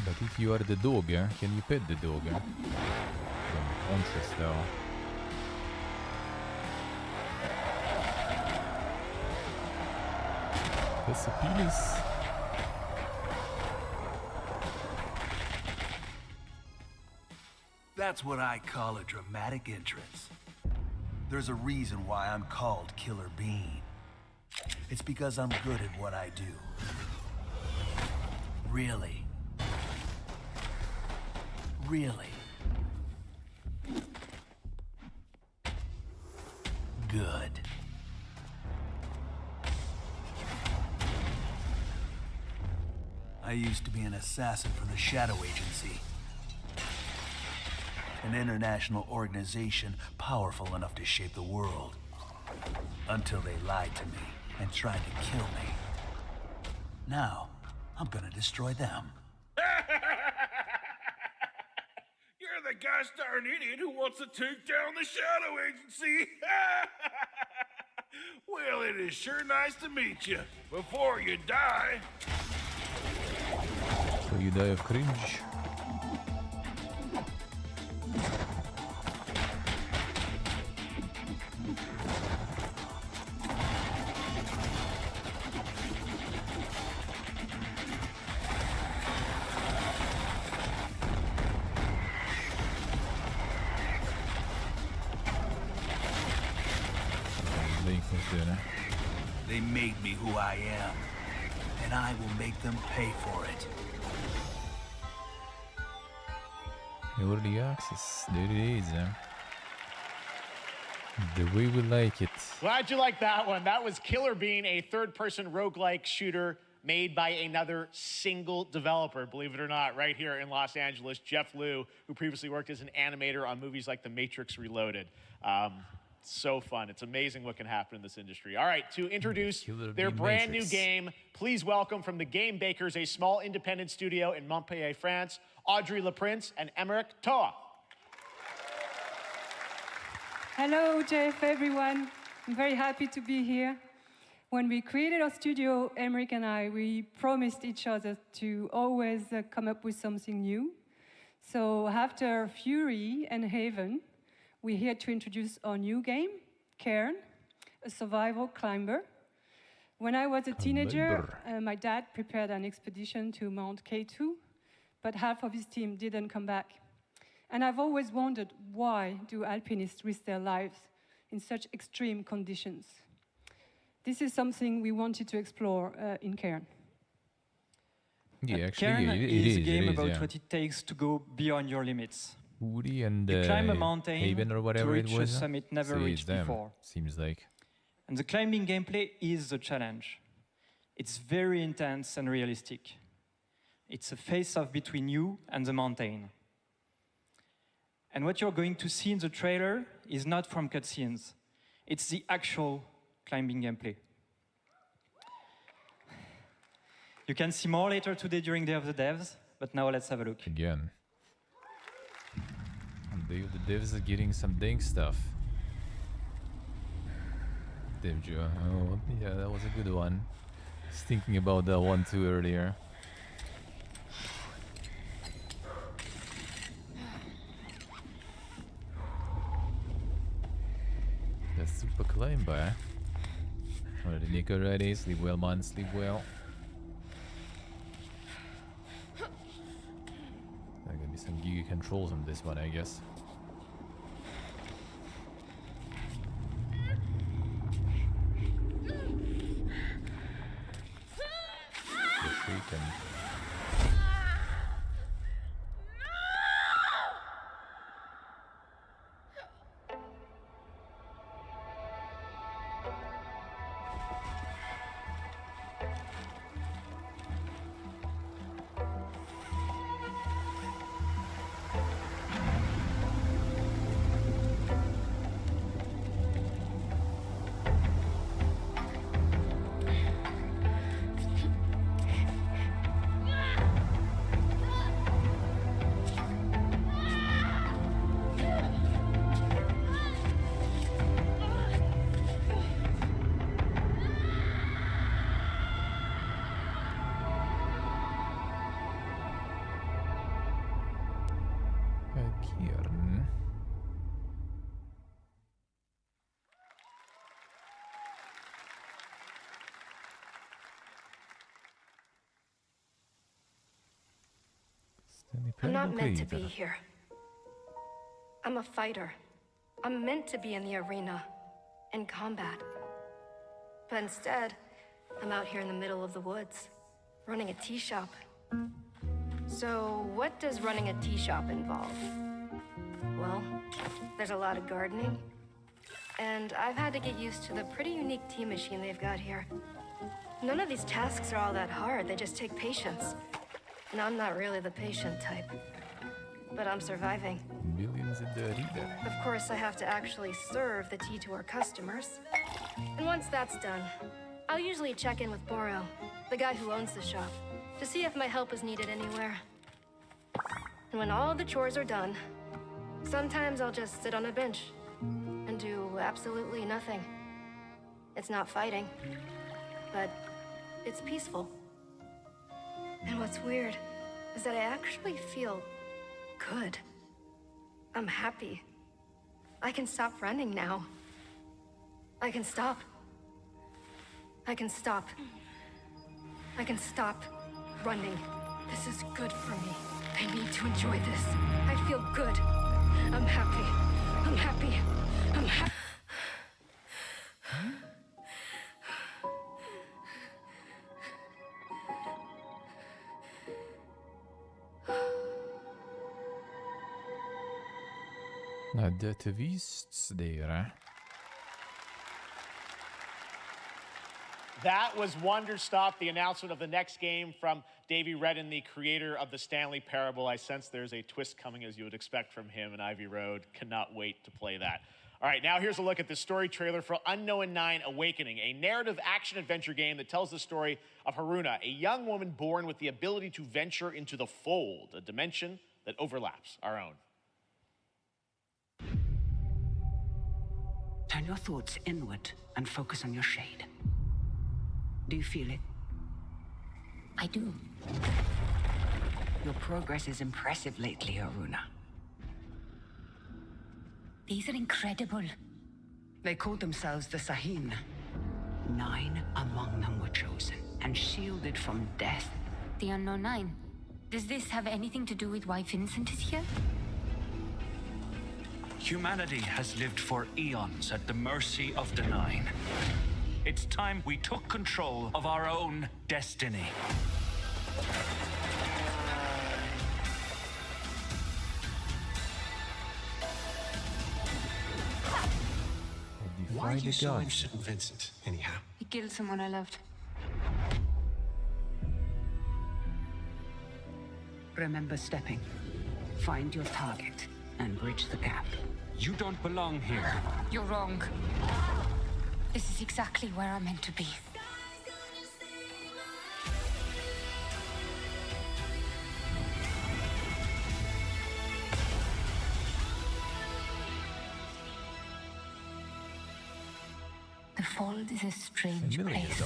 But if you are the dog, can you pet the dog? Huntress though. That's a penis. That's what I call a dramatic entrance. There's a reason why I'm called Killer Bean. It's because I'm good at what I do. Really. Really. Good. I used to be an assassin for the Shadow Agency. An international organization powerful enough to shape the world. Until they lied to me and tried to kill me. Now, I'm gonna destroy them. You're the gosh darn idiot who wants to take down the Shadow Agency. Well, it is sure nice to meet you. Before you die. So you die of cringe. They made me who I am, and I will make them pay for it. Early access, there it is. The way we like it. Glad you liked that one. That was Killer Bean, a third-person roguelike shooter made by another single developer, believe it or not, right here in Los Angeles, Jeff Liu, who previously worked as an animator on movies like The Matrix Reloaded. So fun. It's amazing what can happen in this industry. All right, to introduce their brand new game, please welcome from the Game Bakers, a small independent studio in Montpellier, France, Audrey Laprince and Emmerich Toa. Hello, Jeff, everyone. I'm very happy to be here. When we created our studio, Emmerich and I, we promised each other to always come up with something new. So after Fury and Haven, we're here to introduce our new game, Cairn, a survival climber. When I was a teenager, my dad prepared an expedition to Mount K2, but half of his team didn't come back. And I've always wondered, why do alpinists risk their lives in such extreme conditions? This is something we wanted to explore in Cairn. Yeah, actually, Cairn it is is a game about yeah. what it takes to go beyond your limits. Woody and you climb a mountain Haven or whatever to reach it was. a summit never reached before. Seems like. And the climbing gameplay is the challenge. It's very intense and realistic. It's a face-off between you and the mountain. And what you're going to see in the trailer is not from cutscenes. It's the actual climbing gameplay. You can see more later today during Day of the Devs, but now let's have a look. Again. Day of the Devs are getting some dang stuff. Devjo. Oh, yeah, that was a good one. I was thinking about that one too earlier. That's super climber. Alright, Nico ready. Sleep well, man. Sleep well. There gonna be some giga controls on this one, I guess. Cairn. I'm not meant to be here. I'm a fighter. I'm meant to be in the arena, in combat. But instead, I'm out here in the middle of the woods, running a tea shop. So, what does running a tea shop involve? Well, there's a lot of gardening, and I've had to get used to the pretty unique tea machine they've got here. None of these tasks are all that hard, they just take patience. And I'm not really the patient type. But I'm surviving. Millions in the arena. Of course, I have to actually serve the tea to our customers. And once that's done, I'll usually check in with Boro, the guy who owns the shop, to see if my help is needed anywhere. And when all the chores are done, sometimes I'll just sit on a bench and do absolutely nothing. It's not fighting, but it's peaceful. And what's weird is that I actually feel good. I'm happy. I can stop running now. I can stop. I can stop. I can stop running. This is good for me. I need to enjoy this. I feel good. I'm happy. I'm happy. I'm happy. Det visst det. That was Wonderstop, the announcement of the next game from Davey Redden, the creator of the Stanley Parable. I sense there's a twist coming, as you would expect from him in Ivy Road. Cannot wait to play that. All right, now here's a look at the story trailer for Unknown 9 Awakening, a narrative action-adventure game that tells the story of Haruna, a young woman born with the ability to venture into the fold, a dimension that overlaps our own. Turn your thoughts inward and focus on your shade. Do you feel it? I do. Your progress is impressive lately, Haruna. These are incredible. They called themselves the Sahin. 9 among them were chosen and shielded from death. The Unknown 9. Does this have anything to do with why Vincent is here? Humanity has lived for eons at the mercy of the 9. It's time we took control of our own destiny. Why are you so interested in Vincent, anyhow? He killed someone I loved. Remember stepping. Find your target and bridge the gap. You don't belong here. You're wrong. This is exactly where I'm meant to be. The Fold is a strange place.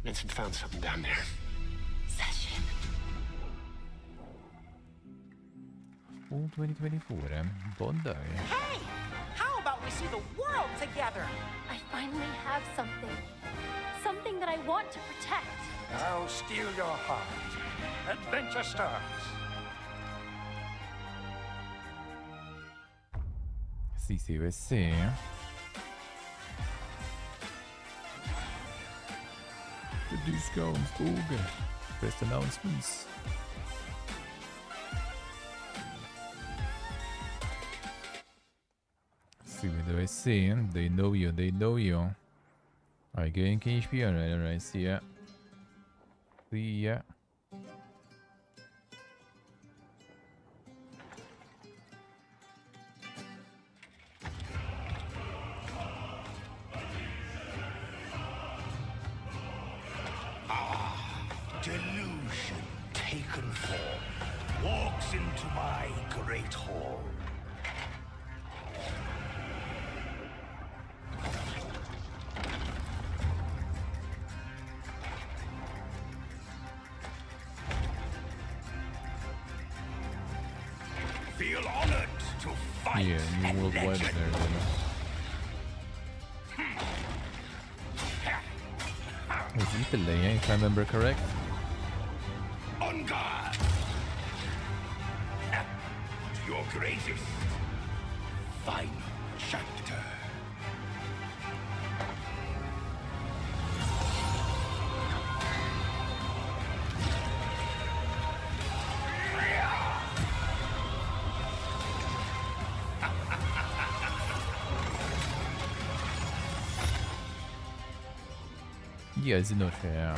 Vincent found something down there. Session. Fall 2024, Bondi. Hey! How about we see the world together? I finally have something. Something that I want to protect. I'll steal your heart. Adventure starts. CCUSC. The discount Google. Best announcements. See what do I see? They know you, they know you. Alright, getting HP, alright, see ya. See ya. Delusion taken form walks into my great hall. Feel honored to fight. Yeah, New World Wide there, then. It's Italy, if I remember correct. On guard. greatest final chapter. Yes, no fair.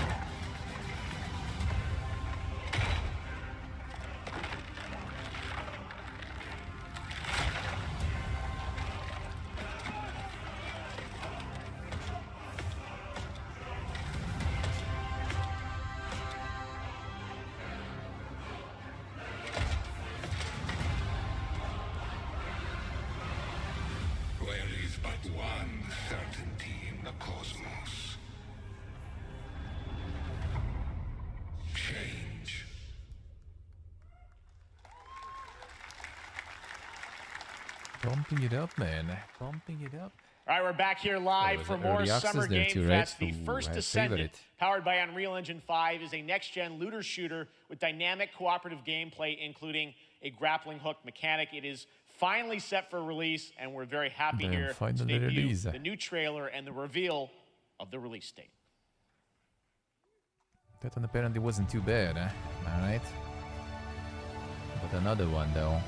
There is but one certainty in the cosmos. Change. Pumping it up, man. Pumping it up. All right, we're back here live for more Summer Game Fest. The first Descendant, powered by Unreal Engine 5, is a next-gen looter shooter with dynamic cooperative gameplay, including a grappling hook mechanic. It is finally set for release, and we're very happy here to debut the new trailer and the reveal of the release date. That one apparently wasn't too bad, eh? Alright. But another one, though.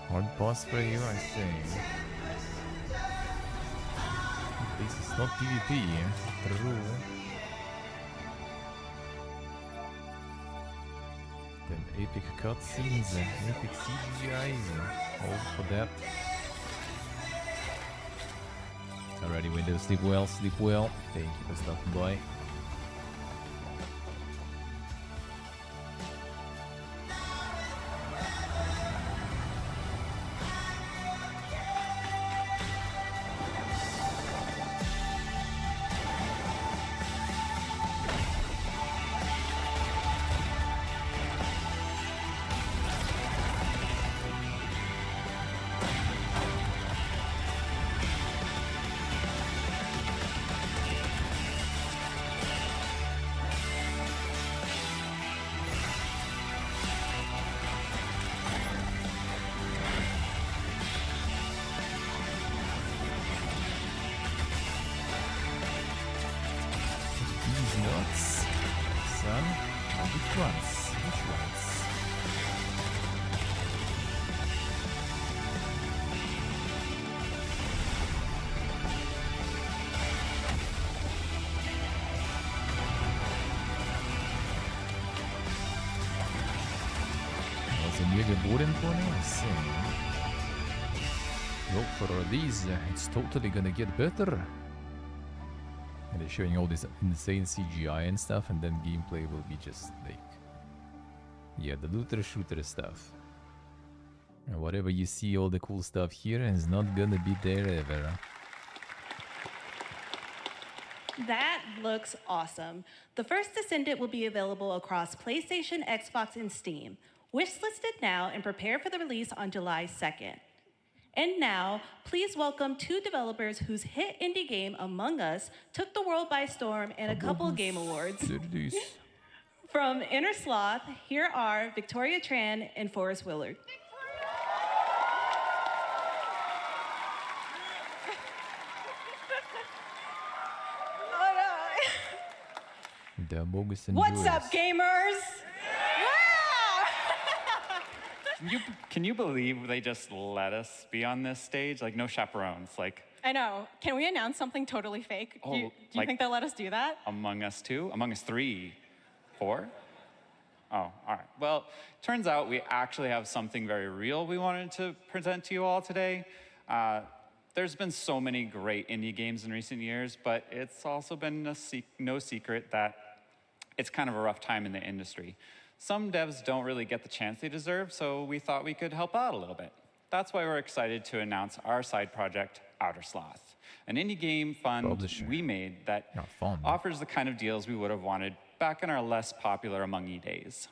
Hard boss for you, I see. This is not PvP. True. Then epic cutscenes, epic CGIs. All for that. Alrighty, Windows, sleep well, sleep well. Thank you for stopping by. Well, for these, it's totally gonna get better. And they're showing all this insane CGI and stuff, and then gameplay will be just like, yeah, the looter shooter stuff. And whatever you see, all the cool stuff here is not gonna be there ever. That looks awesome. The first Descendant will be available across PlayStation, Xbox, and Steam. Wishlisted now and prepare for the release on July 2nd. And now, please welcome two developers whose hit indie game, Among Us, took the world by storm in a couple of game awards. From Inner Sloth, here are Victoria Tran and Forrest Willard. What's up, gamers? Can you believe they just let us be on this stage? Like, no chaperones. Like, I know. Can we announce something totally fake? Do you think they'll let us do that? Among Us 2? Among Us 3? 4? Oh, all right. Well, turns out we actually have something very real we wanted to present to you all today. There's been so many great indie games in recent years, but it's also been no secret that it's kind of a rough time in the industry. Some devs don't really get the chance they deserve, so we thought we could help out a little bit. That's why we're excited to announce our side project, Outer Sloth, an indie game fund we made that offers the kind of deals we would have wanted back in our less popular Among Us days.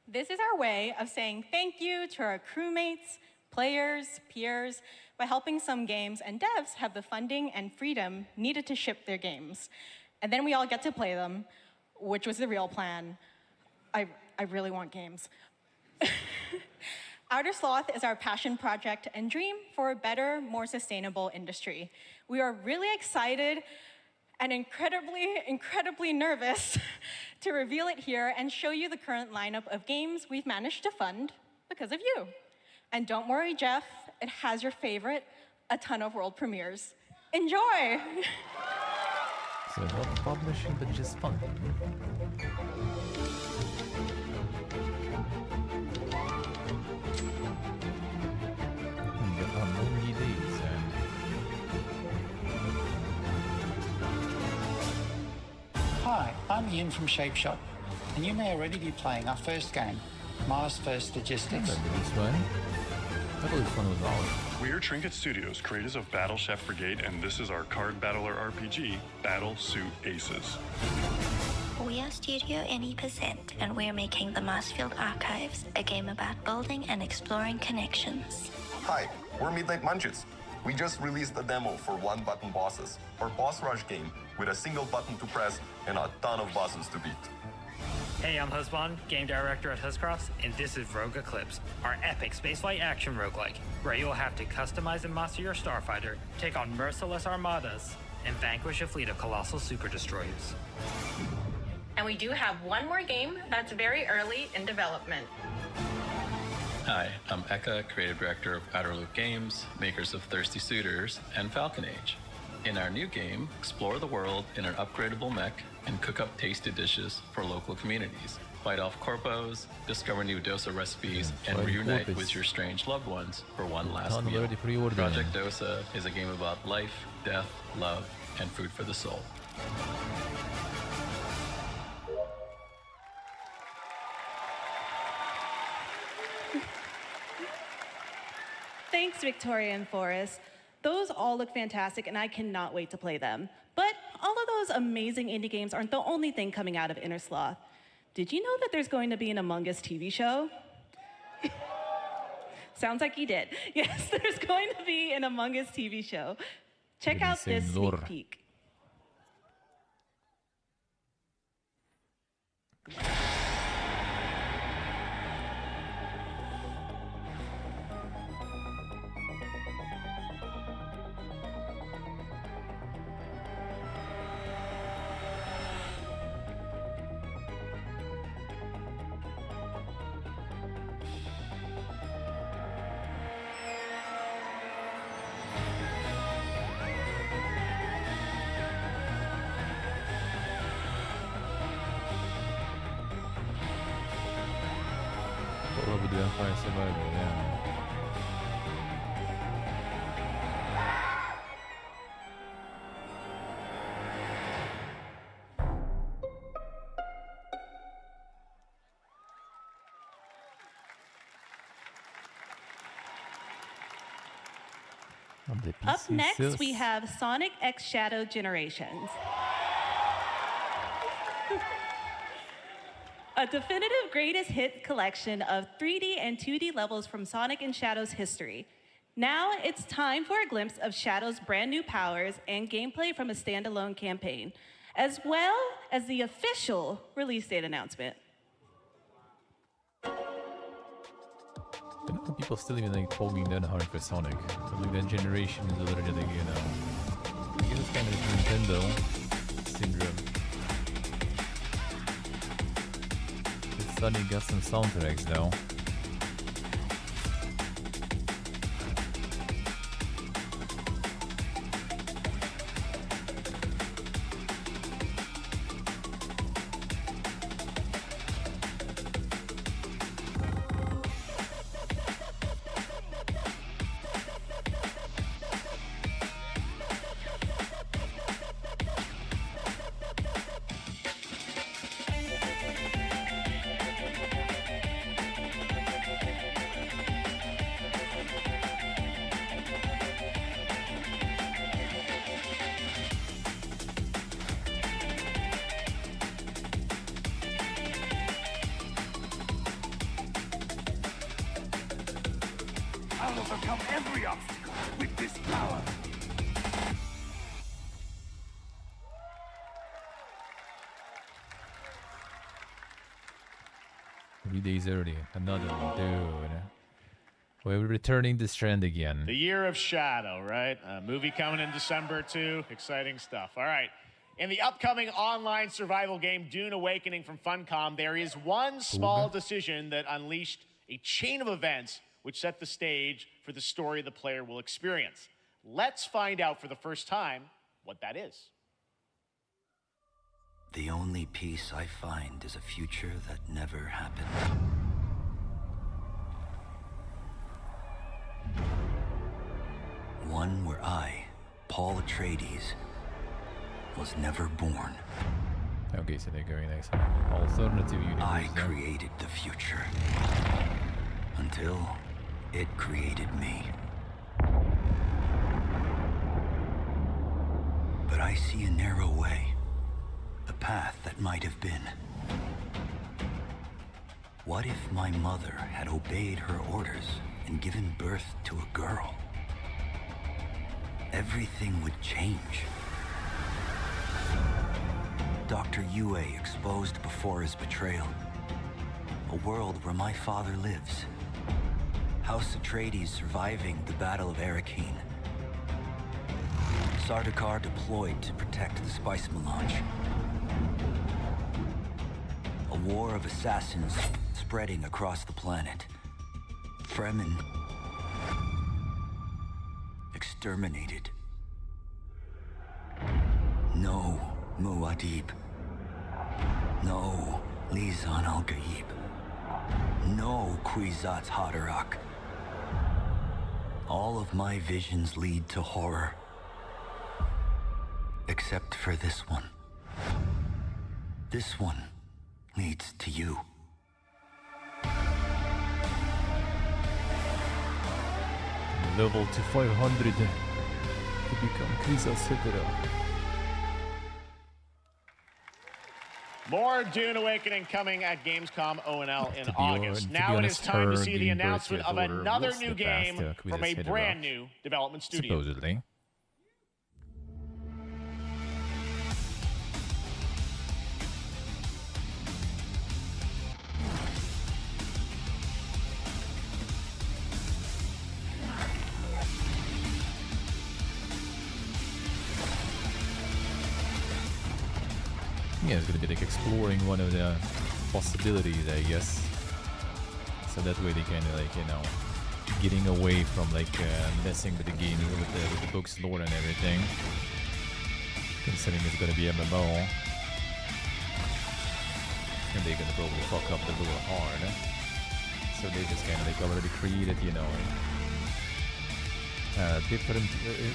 This is our way of saying thank you to our crewmates, players, peers, by helping some games and devs have the funding and freedom needed to ship their games. And then we all get to play them, which was the real plan. I really want games. Outer Sloth is our passion project and dream for a better, more sustainable industry. We are really excited and incredibly nervous to reveal it here and show you the current lineup of games we've managed to fund because of you. And don't worry, Jeff, it has your favorite, a ton of world premieres. Enjoy! So not publishing, but just fun. Hi, I'm Ian from Shape Shop, and you may already be playing our first game, Mars First Logistics. This one. I believe this one was ours. We are Trinket Studios, creators of Battle Chef Brigade, and this is our card battler RPG, Battle Suit Aces. We are Studio NE%, and we're making the Marsfield Archives, a game about building and exploring connections. Hi, we're Midnight Munches. We just released a demo for one-button bosses, our boss rush game with a single button to press and a ton of bosses to beat. Hey, I'm Husband, game director at Huscrofts, and this is Rogue Eclipse, our epic spaceflight action roguelike, where you'll have to customize and master your starfighter, take on merciless armadas, and vanquish a fleet of colossal super destroyers. And we do have one more game that's very early in development. Hi, I'm Eka, creative director of Outer Loop Games, makers of Thirsty Suitors and Falcon Age. In our new game, explore the world in an upgradable mech and cook up tasty dishes for local communities. Fight off corpos, discover new dosa recipes, and reunite with your strange loved ones for one last meal. Project Dosa is a game about life, death, love, and food for the soul. Thanks, Victoria and Forrest. Those all look fantastic, and I cannot wait to play them. But all of those amazing indie games aren't the only thing coming out of Inner Sloth. Did you know that there's going to be an Among Us TV show? Sounds like you did. Yes, there's going to be an Among Us TV show. Check out this sneak peek. Probably Vampire Survivor, yeah. Up next, we have Sonic X Shadow Generations. A definitive greatest hit collection of 3D and 2D levels from Sonic and Shadow's history. Now it's time for a glimpse of Shadow's brand new powers and gameplay from a standalone campaign, as well as the official release date announcement. I don't know people still even like poking that hard for Sonic. So like that generation is already like, you know, I guess it's kind of Nintendo syndrome. Sonic got some soundtracks though. I'll overcome every obstacle with this power. 3 days early. Another one, dude. We're returning this trend again. The Year of Shadow, right? A movie coming in December too. Exciting stuff. All right. In the upcoming online survival game Dune Awakening from Funcom, there is one small decision that unleashed a chain of events which set the stage for the story the player will experience. Let's find out for the first time what that is. The only peace I find is a future that never happened. One where I, Paul Atreides, was never born. Okay, so they're going next. Alternative universe. I created the future. Until it created me. But I see a narrow way. A path that might have been. What if my mother had obeyed her orders and given birth to a girl? Everything would change. Dr. Yue exposed before his betrayal. A world where my father lives. House Atreides surviving the Battle of Arrakeen. Sardaukar deployed to protect the spice melange. A war of assassins spreading across the planet. Fremen exterminated. No Muad'Dib. No Lisan al-Gaib. No Kwisatz Haderach. All of my visions lead to horror. Except for this one. This one leads to you. Level to 500 to become Kwisatz Haderach. More Dune Awakening coming at Gamescom ONL in August. Now it is time to see the announcement of another new game from a brand new development studio. Supposedly. Yeah, it's gonna be like exploring one of the possibilities, I guess. So that way they kind of like, you know, getting away from like messing with the game, with the book's lore and everything. Considering it's gonna be MMO, and they're gonna probably fuck up the lore hard. So they just kind of like already created, you know, different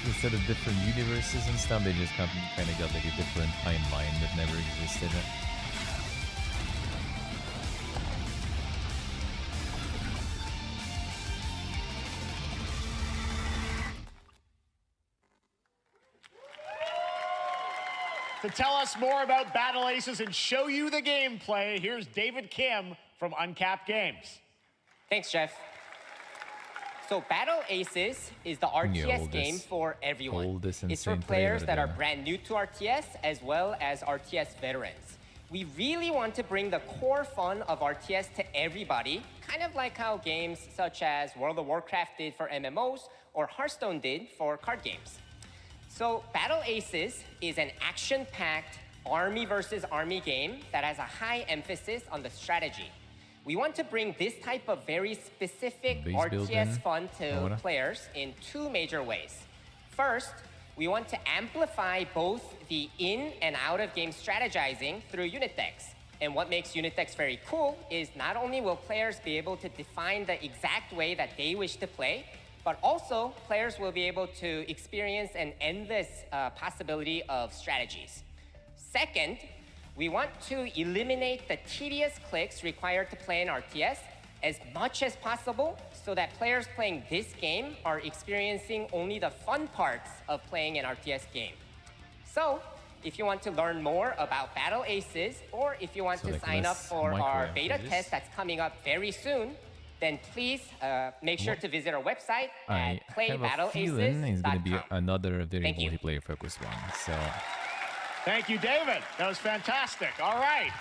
instead of different universes and stuff, they just kind of got like a different timeline that never existed. To tell us more about Battle Aces and show you the gameplay, here's David Kim from Uncapped Games. Thanks, Jeff. So Battle Aces is the RTS game for everyone. It's for players that are brand new to RTS as well as RTS veterans. We really want to bring the core fun of RTS to everybody, kind of like how games such as World of Warcraft did for MMOs or Hearthstone did for card games. So Battle Aces is an action-packed army versus army game that has a high emphasis on the strategy. We want to bring this type of very specific RTS fun to players in two major ways. First, we want to amplify both the in and out of game strategizing through unit decks. And what makes unit decks very cool is not only will players be able to define the exact way that they wish to play, but also players will be able to experience an endless possibility of strategies. Second, we want to eliminate the tedious clicks required to play an RTS as much as possible so that players playing this game are experiencing only the fun parts of playing an RTS game. So, if you want to learn more about Battle Aces, or if you want to sign up for our beta test that's coming up very soon, then please make sure to visit our website at I have a feeling it's going to be another very multiplayer-focused one. So, thank you, David. That was fantastic. All right.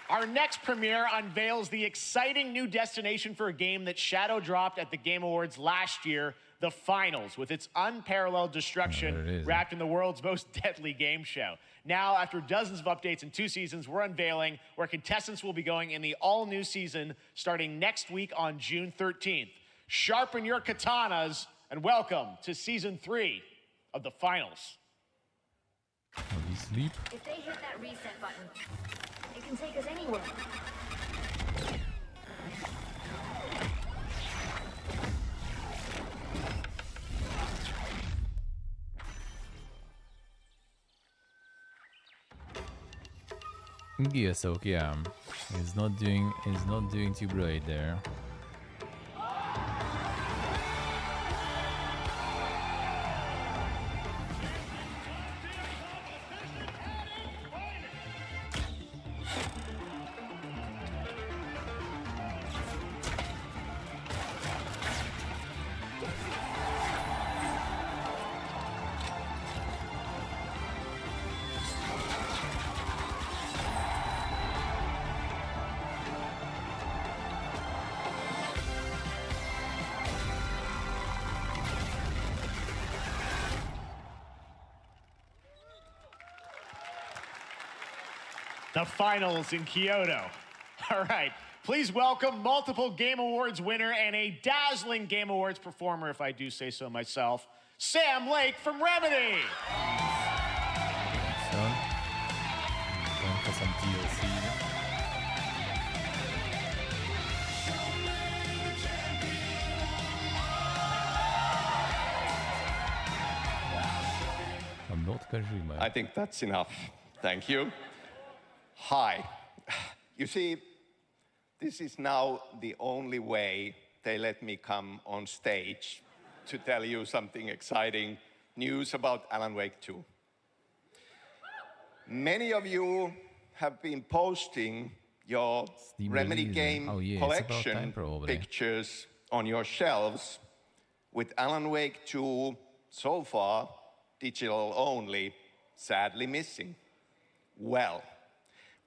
Our next premiere unveils the exciting new destination for a game that Shadow dropped at the Game Awards last year, the Finals, with its unparalleled destruction wrapped in the world's most deadly game show. Now, after dozens of updates and 2 seasons, we're unveiling where contestants will be going in the all-new season starting next week on June 13th. Sharpen your katanas and welcome to Season 3 of the Finals. Sleep. If they hit that reset button, it can take us anywhere. Gyasok, yeah, he's not doing too great there. The Finals in Kyoto. All right, please welcome multiple Game Awards winner and a dazzling Game Awards performer, if I do say so myself, Sam Lake from Remedy. Going for some DLC. I'm not Kojima. I think that's enough. Thank you. Hi. You see, this is now the only way they let me come on stage to tell you something exciting news about Alan Wake 2. Many of you have been posting your Remedy game collection pictures on your shelves with Alan Wake 2 so far digital only, sadly missing. Well,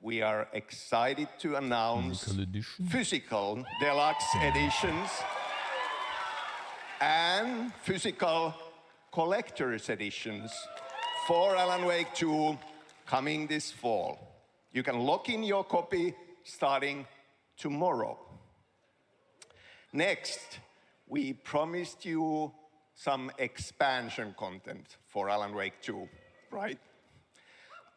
we are excited to announce physical deluxe editions and physical collector's editions for Alan Wake 2 coming this fall. You can lock in your copy starting tomorrow. Next, we promised you some expansion content for Alan Wake 2, right?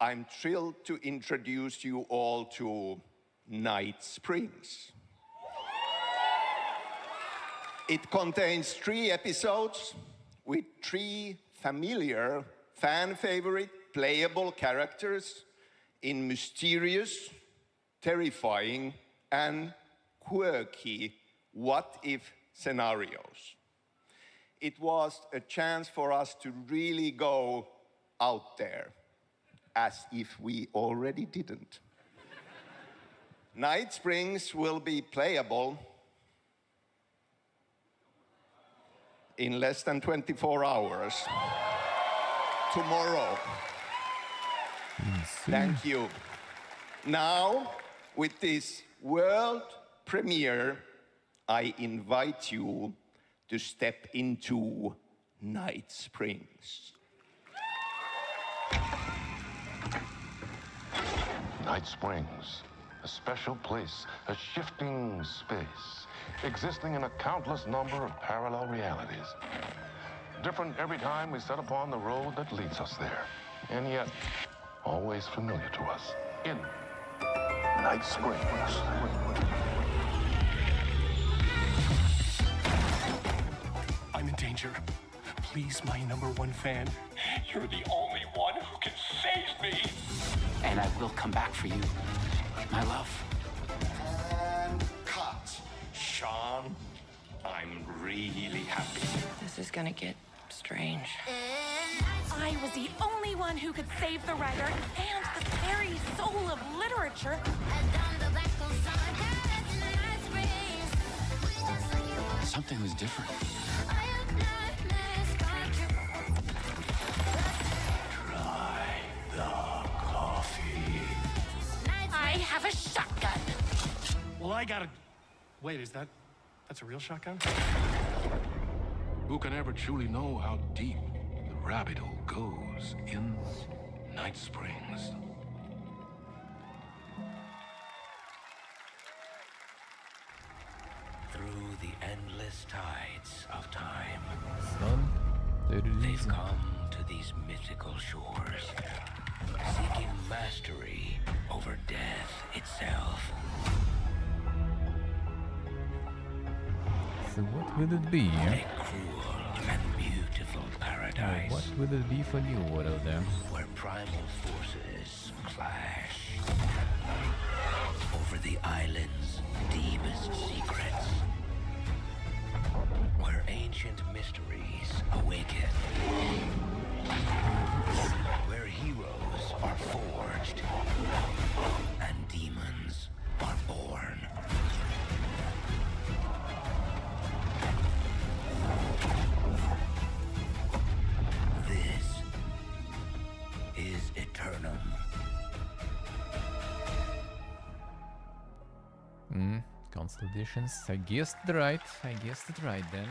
I'm thrilled to introduce you all to Night Springs. It contains 3 episodes with 3 familiar, fan-favorite, playable characters in mysterious, terrifying, and quirky what-if scenarios. It was a chance for us to really go out there, as if we already didn't. Night Springs will be playable in less than 24 hours. Tomorrow. Thank you. Now, with this world premiere, I invite you to step into Night Springs. Night Springs, a special place, a shifting space, existing in a countless number of parallel realities. Different every time we set upon the road that leads us there, and yet always familiar to us in Night Springs. I'm in danger. Please, my #1 fan, you're the only one who can save me. And I will come back for you, my love. And cut. Sean, I'm really happy. This is gonna get strange. I was the only one who could save the writer and the very soul of literature. Something was different. Try the coffee. I have a shotgun. Well, I gotta... Wait, that's a real shotgun? Who can ever truly know how deep the rabbit hole goes in Night Springs? Through the endless tides of time, Son, they've come to these mythical shores, seeking mastery over death itself. So what will it be? A cruel and beautiful paradise. What will it be for you, Waddle, there? Where primal forces clash over the island's deepest secrets. Where ancient mysteries awaken. Where heroes are forged and demons are born. This is Eternum. Console editions. I guessed it right. Then.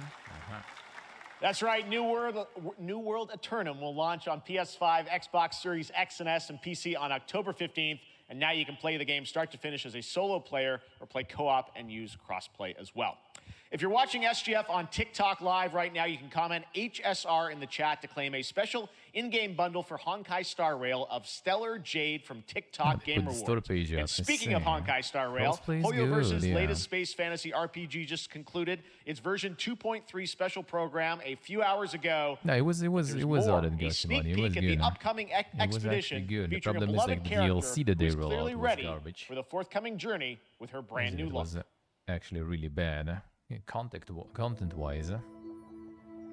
That's right. New World Eternum will launch on PS5, Xbox Series X and S, and PC on October 15th. And now you can play the game start to finish as a solo player or play co-op and use crossplay as well. If you're watching SGF on TikTok Live right now, you can comment HSR in the chat to claim a special in-game bundle for Honkai Star Rail of Stellar Jade from TikTok Game Rewards. And speaking of Honkai Star Rail, Hoyoverse's latest space fantasy RPG just concluded its version 2.3 special program a few hours ago. No, it was added, a sneak peek at the upcoming expedition good. The featuring a problem is beloved like the character DLC that they who's rolled clearly out was ready garbage. for the forthcoming journey with her brand new It look. was actually really bad, content-wise.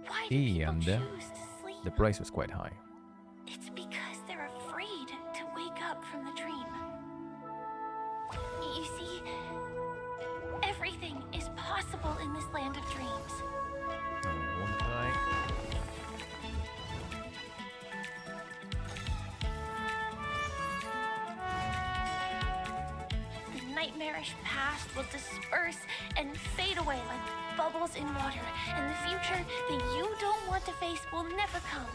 Why do people And choose to sleep? the price was quite high. It's because they're afraid to wake up from the dream. You see, everything is possible in this land of dreams. One guy. The nightmarish past will disperse and fade away like bubbles in water, and the future that you don't want to face will never come.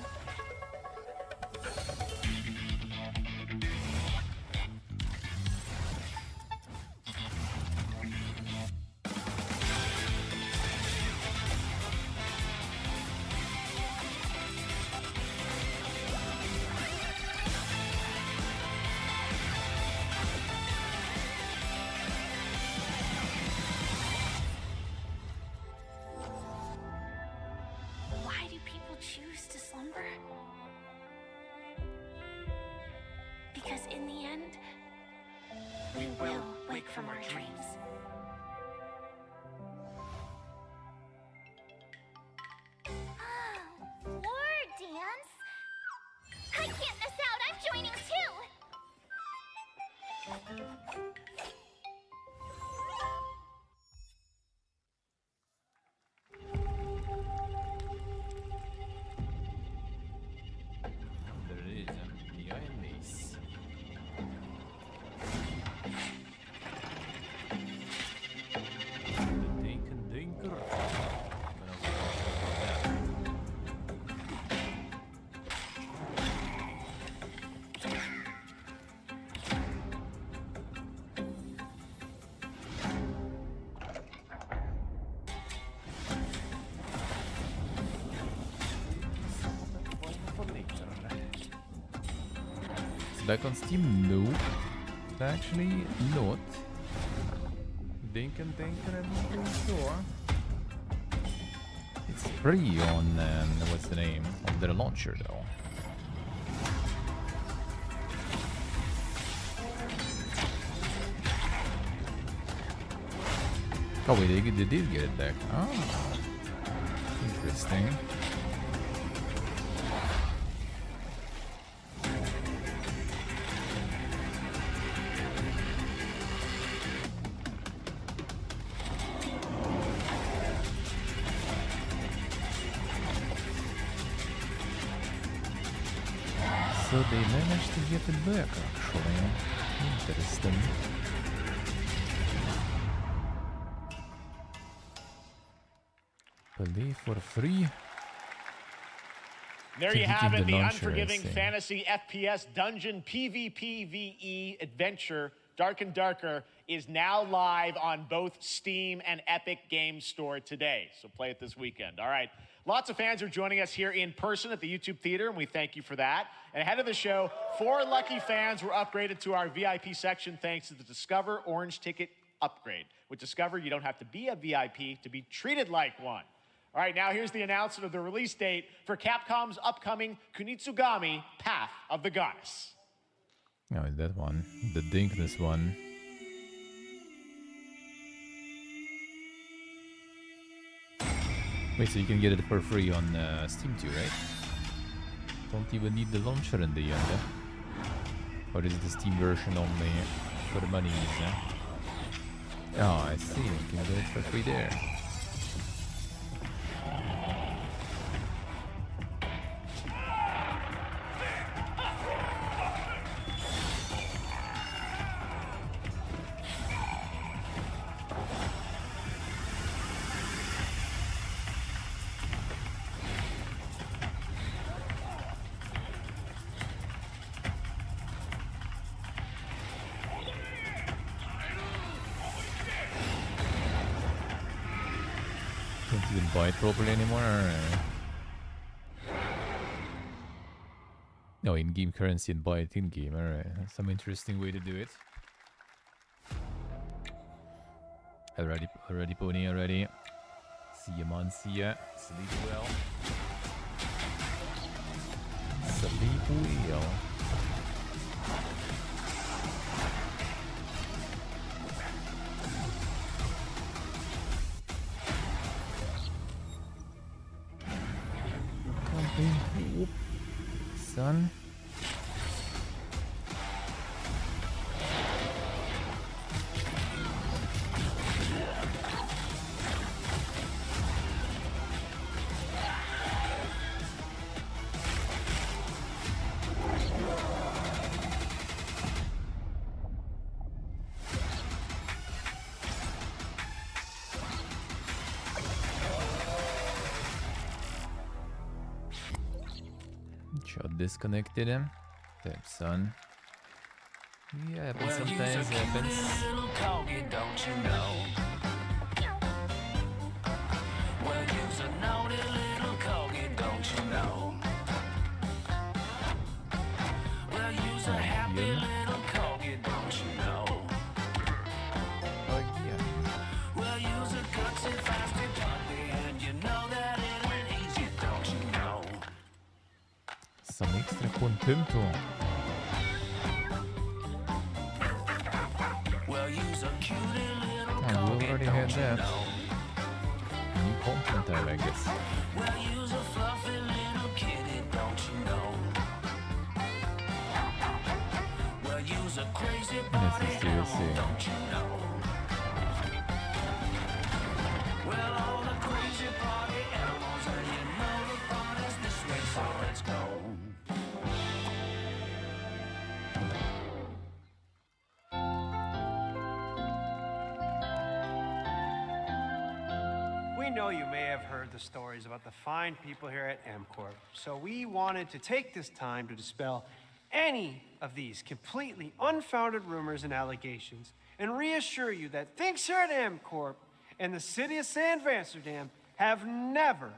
Why do people choose to slumber? Because in the end, we will wake from our dreams. War dance? I can't miss out. I'm joining too. There it is, the Iron Mace. The Dinker. It's back on Steam? No. It's actually not. I'm pretty sure. It's free on, what's the name? On their launcher though. Oh wait, they did get it back. Oh. Interesting. So they managed to get it back, actually. Interesting. Play for free. There you have it, the unforgiving fantasy FPS dungeon PvPvE adventure, Dark and Darker, is now live on both Steam and Epic Games Store today. So play it this weekend. All right. Lots of fans are joining us here in person at the YouTube Theater, and we thank you for that. And ahead of the show, 4 lucky fans were upgraded to our VIP section thanks to the Discover Orange Ticket upgrade. With Discover, you don't have to be a VIP to be treated like one. All right, now here's the announcement of the release date for Capcom's upcoming Kunitsugami Path of the Goddess. Oh, it's that one. The Dinkness one. Wait, so you can get it for free on Steam too, right? Don't even need the launcher in the end, eh? Or is the Steam version only for the money? Eh? Oh, I see. You can get it for free there. Can't even buy it properly anymore. No, in-game currency and buy it in-game. Alright, that's some interesting way to do it. Already, Pony, already. See ya, man, see ya. Sleep well. Sleep well. Whoop. Son. Shot disconnected him. Damn, son. Yeah, happens sometimes, happens. Don't you know? Well, you's a naughty little corgi, don't you know? Well, you's a happy little corgi, don't you know? Oh, yeah. Well, you's a gutsy, fasty puppy, and you know that it ain't easy, don't you know? Some extra contento. Well, you's a cutie little corgi, we already had that. New content there, I guess. Well, you's a fluffy little kitty, don't you know? Well, you's a crazy party animal, don't you know? Well, all the crazy party animals, and you know the party's this way, so let's go. We know you may have heard the stories about the fine people here at MCorp, so we wanted to take this time to dispel any of these completely unfounded rumors and allegations and reassure you that things here at MCorp and the city of San Amsterdam have never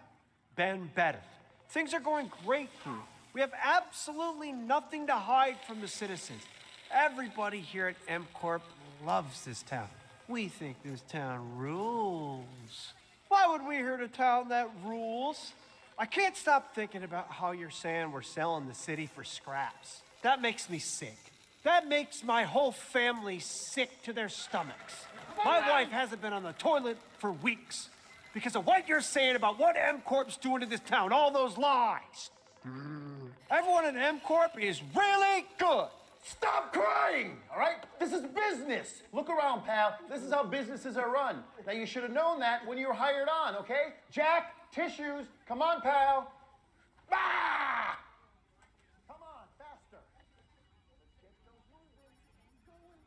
been better. Things are going great here. We have absolutely nothing to hide from the citizens. Everybody here at MCorp loves this town. We think this town rules. Why would we hurt a town that rules? I can't stop thinking about how you're saying we're selling the city for scraps. That makes me sick. That makes my whole family sick to their stomachs. My wife hasn't been on the toilet for weeks because of what you're saying about what MCorp's doing to this town, all those lies. Everyone at MCorp is really good. Stop crying, all right? This is business. Look around, pal. This is how businesses are run. Now, you should have known that when you were hired on, okay? Jack, tissues. Come on, pal. Ah! Come on, fast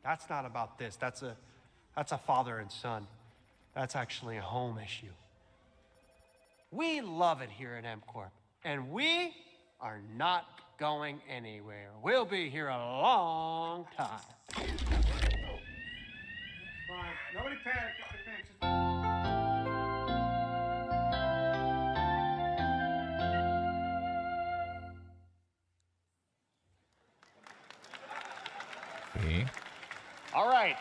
That's not about this. That's a father and son. That's actually a home issue. We love it here at M-Corp, and we are not going anywhere. We'll be here a long time. Fine. Nobody panic. Okay. All right,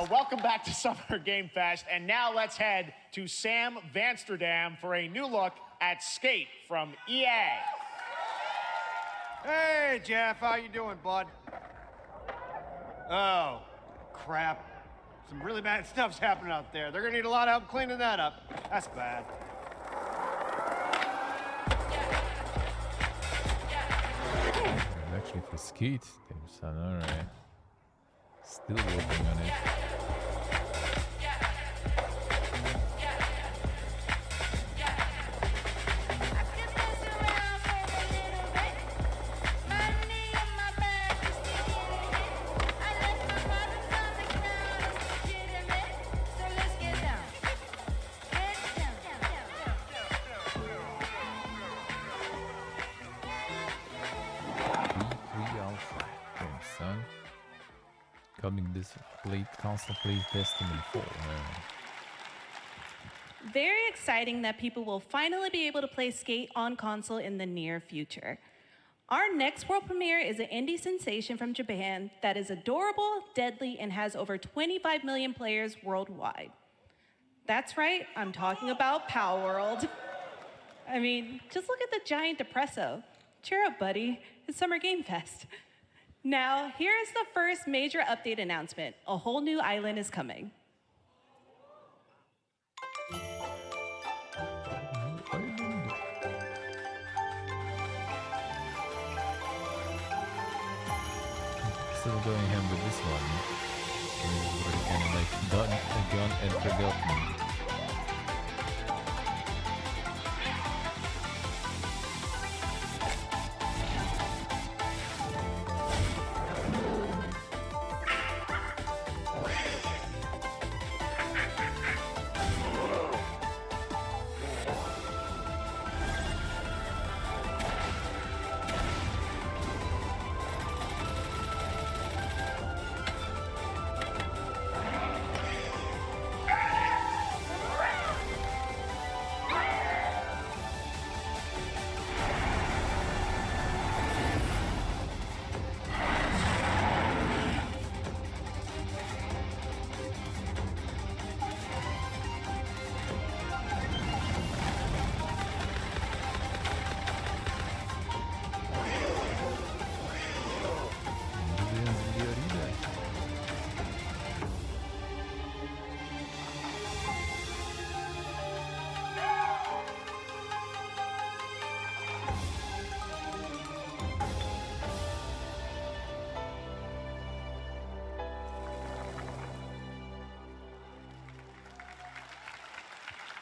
welcome back to Summer Game Fest, and now let's head to Sam Vansterdam for a new look at Skate from EA. Hey, Jeff, how you doing, bud? Oh, crap. Some really bad stuff's happening out there. They're gonna need a lot of help cleaning that up. That's bad. Actually for Skate, son, alright. Still working on it. Coming this console play testing in fall. Very exciting that people will finally be able to play Skate on console in the near future. Our next world premiere is an indie sensation from Japan that is adorable, deadly, and has over 25 million players worldwide. That's right, I'm talking about Power World. I mean, just look at the giant depresso. Cheer up, buddy. It's Summer Game Fest. Now, here is the first major update announcement. A whole new island is coming. Still going ham with this one. We're kind of like done again and forgotten.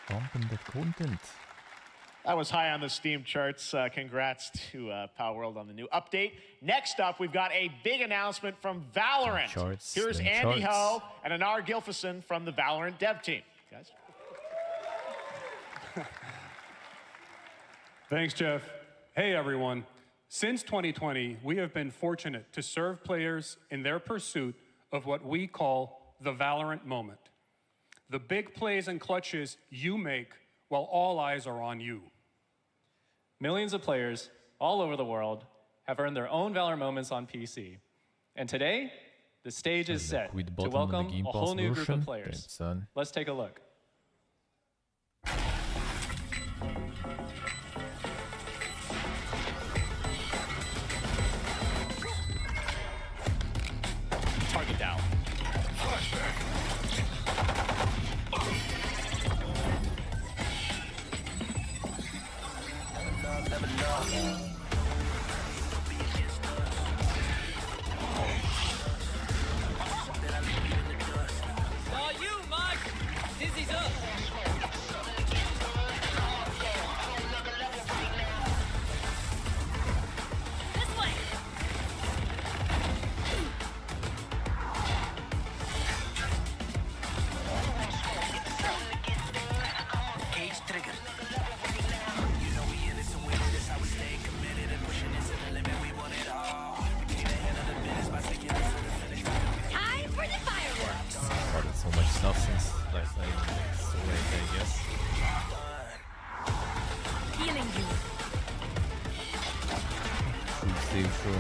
Pumping the content. That was high on the Steam charts. Congrats to Power World on the new update. Next up, we've got a big announcement from Valorant. Here's Andy Ho and Anar Gilfison from the Valorant dev team. Guys. Thanks, Jeff. Hey, everyone. Since 2020, we have been fortunate to serve players in their pursuit of what we call the Valorant moment. The big plays and clutches you make while all eyes are on you. Millions of players all over the world have earned their own Valorant moments on PC. And today, the stage is set to welcome a whole new group of players. Let's take a look. Target down. All you, Mike! Dizzy's up! This way! save show.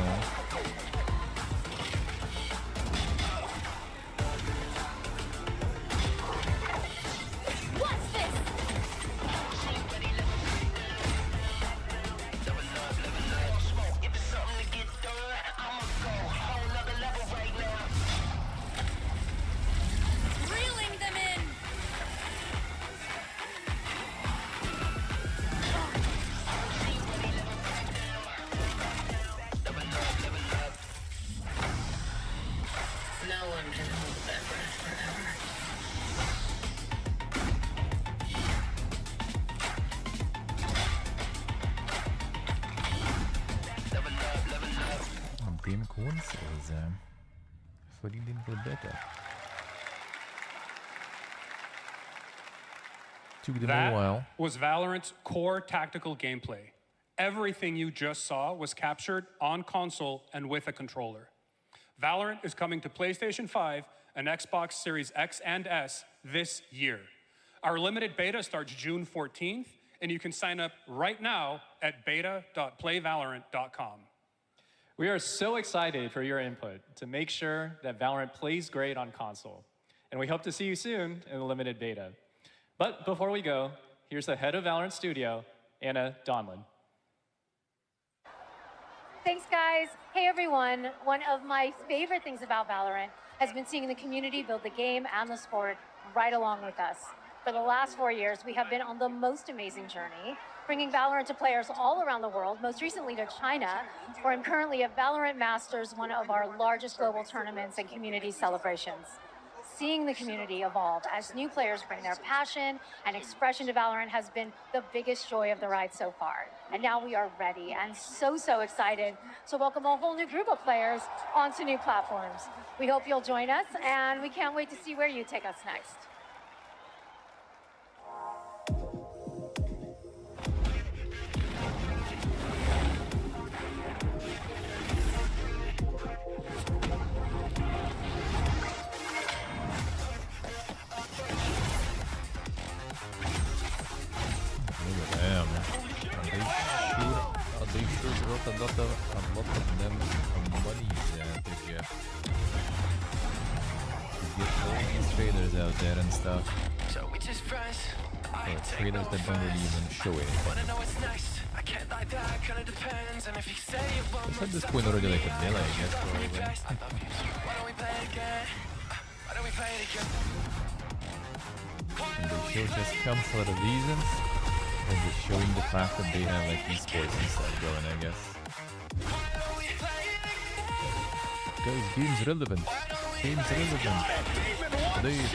Took them a while. Was Valorant's core tactical gameplay. Everything you just saw was captured on console and with a controller. Valorant is coming to PlayStation 5 and Xbox Series X and S this year. Our limited beta starts June 14th, and you can sign up right now at beta.playvalorant.com. We are so excited for your input to make sure that Valorant plays great on console. And we hope to see you soon in the limited beta. But before we go, here's the head of Valorant Studio, Anna Donlin. Thanks, guys. Hey, everyone. One of my favorite things about Valorant has been seeing the community build the game and the sport right along with us. For the last 4 years, we have been on the most amazing journey, bringing Valorant to players all around the world, most recently to China, where I'm currently at Valorant Masters, one of our largest global tournaments and community celebrations. Seeing the community evolve as new players bring their passion and expression to Valorant has been the biggest joy of the ride so far. And now we are ready and so excited to welcome a whole new group of players onto new platforms. We hope you'll join us, and we can't wait to see where you take us next. They sure brought a lot of them money to get all these trailers out there and stuff. Well, trailers that don't really even show anything. It's at this point already like a vanilla, I guess, probably. And the show just comes for a reason. And just showing the fact that they have like esports and stuff going, I guess. Guys, game's relevant. Game's relevant. Please.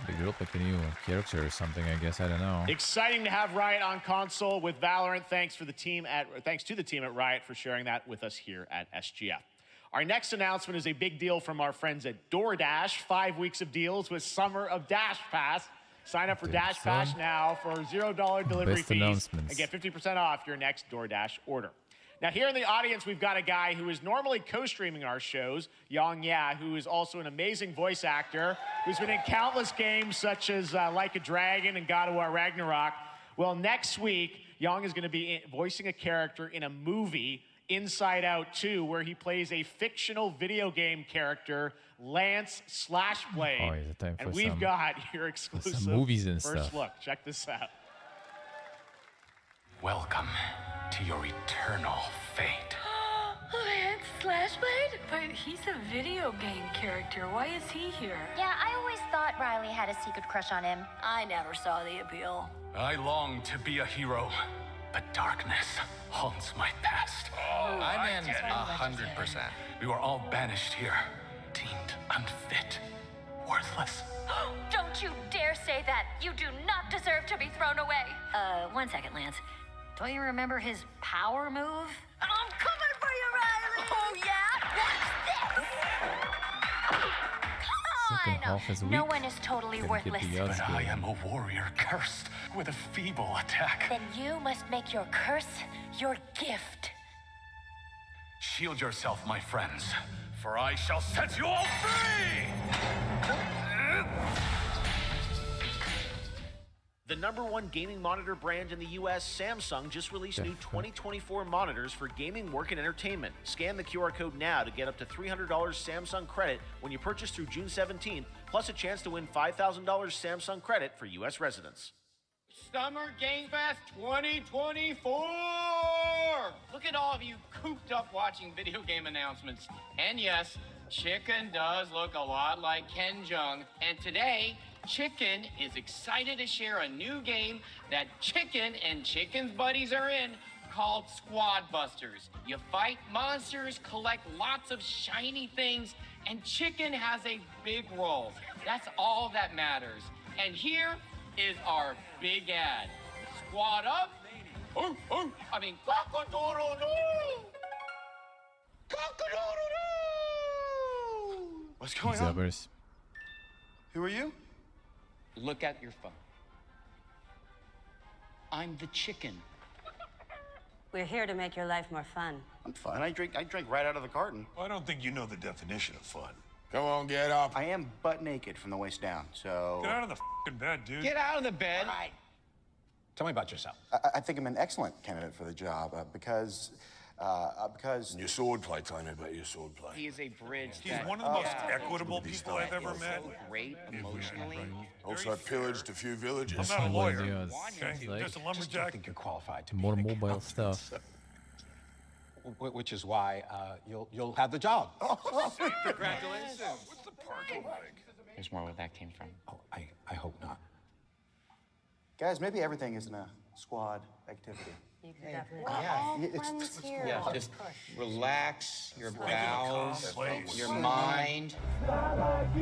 They grew up like a new character or something, I guess. I don't know. Exciting to have Riot on console with Valorant. Thanks to the team at Riot for sharing that with us here at SGF. Our next announcement is a big deal from our friends at DoorDash. 5 weeks of deals with Summer of Dash Pass. Sign up for Dash Pass now for $0 delivery fees and get 50% off your next DoorDash order. Now, here in the audience, we've got a guy who is normally co-streaming our shows, Yang Ya, who is also an amazing voice actor, who's been in countless games such as Like a Dragon and God of War Ragnarok. Well, next week, Yang is going to be voicing a character in a movie, Inside Out 2, where he plays a fictional video game character, Lance Slashblade. Oh, is it time for and we've got your exclusive movies and first stuff. look. Check this out. Welcome to your eternal fate. Lance Slashblade? But he's a video game character. Why is he here? Yeah, I always thought Riley had a secret crush on him. I never saw the appeal. I long to be a hero, but darkness haunts my past. I'm in 100%. We were all banished here, deemed unfit, worthless. Don't you dare say that! You do not deserve to be thrown away! 1 second, Lance. Don't you remember his power move? I'm coming for you, Riley! Oh, yeah? Watch this! Second half is weak. No one is totally worthless. But I am a warrior cursed with a feeble attack. Then you must make your curse your gift. Shield yourself, my friends, for I shall set you all free! The #1 gaming monitor brand in the US, Samsung, just released new 2024 monitors for gaming, work, and entertainment. Scan the QR code now to get up to $300 Samsung credit when you purchase through June 17th, plus a chance to win $5,000 Samsung credit for US residents. Summer Game Fest 2024! Look at all of you cooped up watching video game announcements. And yes, Chicken does look a lot like Ken Jeong. And today, Chicken is excited to share a new game that Chicken and Chicken's buddies are in called Squad Busters. You fight monsters, collect lots of shiny things, and Chicken has a big role. That's all that matters. And here is our big ad. Squad up. Cock-a-doodle-doo! Cock-a-doodle-doo! What's going on? Who are you? Look at your phone. I'm the Chicken. We're here to make your life more fun. I'm fine. I drink right out of the carton. Well, I don't think you know the definition of fun. Come on, get up. I am butt naked from the waist down, so... Get out of the f***ing bed, dude. Get out of the bed. All right. Tell me about yourself. I think I'm an excellent candidate for the job because... And your swordplay, tell me about your swordplay. He is a bridge. He's one of the most equitable people I've ever met. Great emotionally. Also, I pillaged a few villages. I'm not a lawyer. Okay, Like, just a lumberjack. I think you're qualified to more mobile stuff. Which is why you'll have the job. Congratulations. What's the parking like? There's more where that came from. Oh, I hope not. Guys, maybe everything isn't a squad activity. You can definitely. Yeah, just relax your bowels, your mind. I'm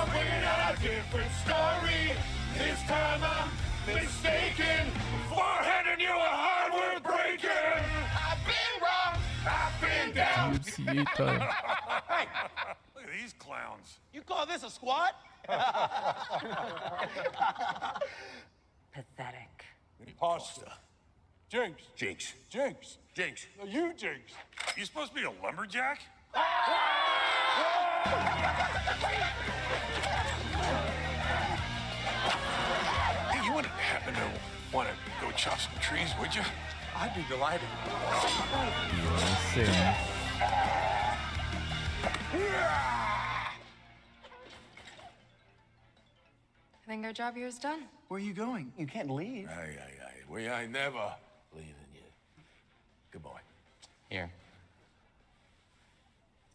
bringing out a different story. This time I'm mistaken for handing you a hard-word breaking. I've been wrong. I've been down. Hey, look at these clowns. You call this a squad? Pathetic. Pasta. Jinx. Jinx. Jinx. Jinx. No, you Jinx. You supposed to be a lumberjack? Hey, you wouldn't happen to want to go chop some trees, would you? I'd be delighted. I think our job here is done. Where are you going? You can't leave. Aye. We ain't never leaving you. Goodbye. Here.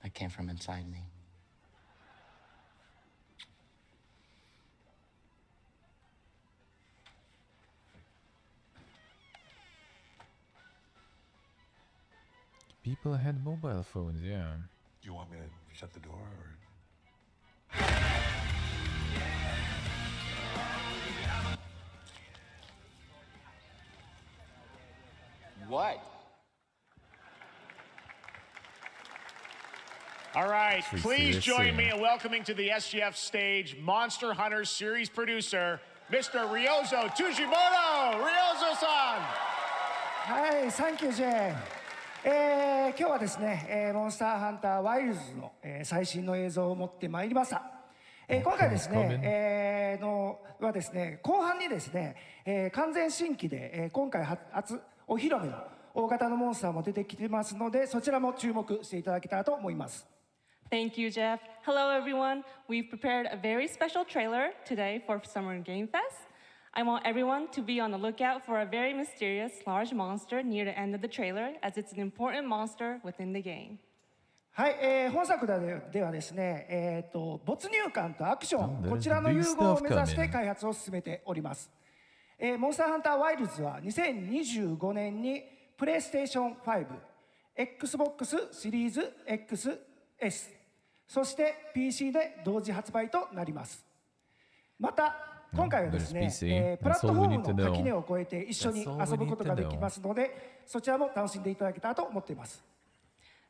That came from inside me. People had mobile phones, yeah. Do you want me to shut the door or? What? All right, please join me in welcoming to the SGF stage Monster Hunter series producer, Mr. Ryozo Tujimoto. Ryozo-san! はい、サンキュージェーン。今日はですね、モンスターハンターワイルズの、最新の映像を持ってまいりました。今回ですね、はですね、後半にですね、完全新規で、今回初お披露目の大型のモンスターも出てきてますので、そちらも注目していただけたらと思います。Thank you, Jeff. Hello, everyone. We've prepared a very special trailer today for Summer Game Fest. I want everyone to be on the lookout for a very mysterious large monster near the end of the trailer, as it's an important monster within the game. はい、本作ではですね、没入感とアクション、こちらの融合を目指して開発を進めております。モンスターハンターワイルズは2025年にプレイステーション5、Xbox シリーズ XS、そして PC で同時発売となります。また今回はですね、プラットフォームの垣根を越えて一緒に遊ぶことができますので、そちらも楽しんでいただけたらと思っています。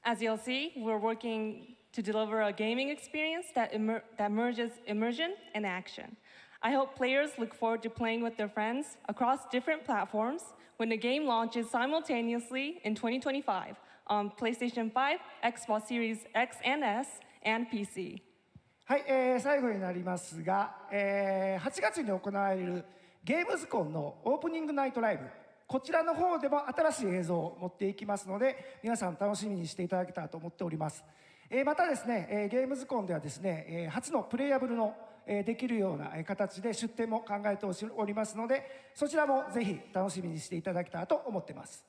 As you'll see, we're working to deliver a gaming experience that merges immersion and action. I hope players look forward to playing with their friends across different platforms when the game launches simultaneously in 2025 on PlayStation 5, Xbox Series X and S, and PC. はい、最後になりますが、8月に行われるゲームズコンのオープニングナイトライブ、こちらの方でも新しい映像を持っていきますので、皆さん楽しみにしていただけたらと思っております。またですね、ゲームズコンではですね、初のプレイアブルのできるような形で出展も考えておりますので、そちらもぜひ楽しみにしていただけたらと思っています。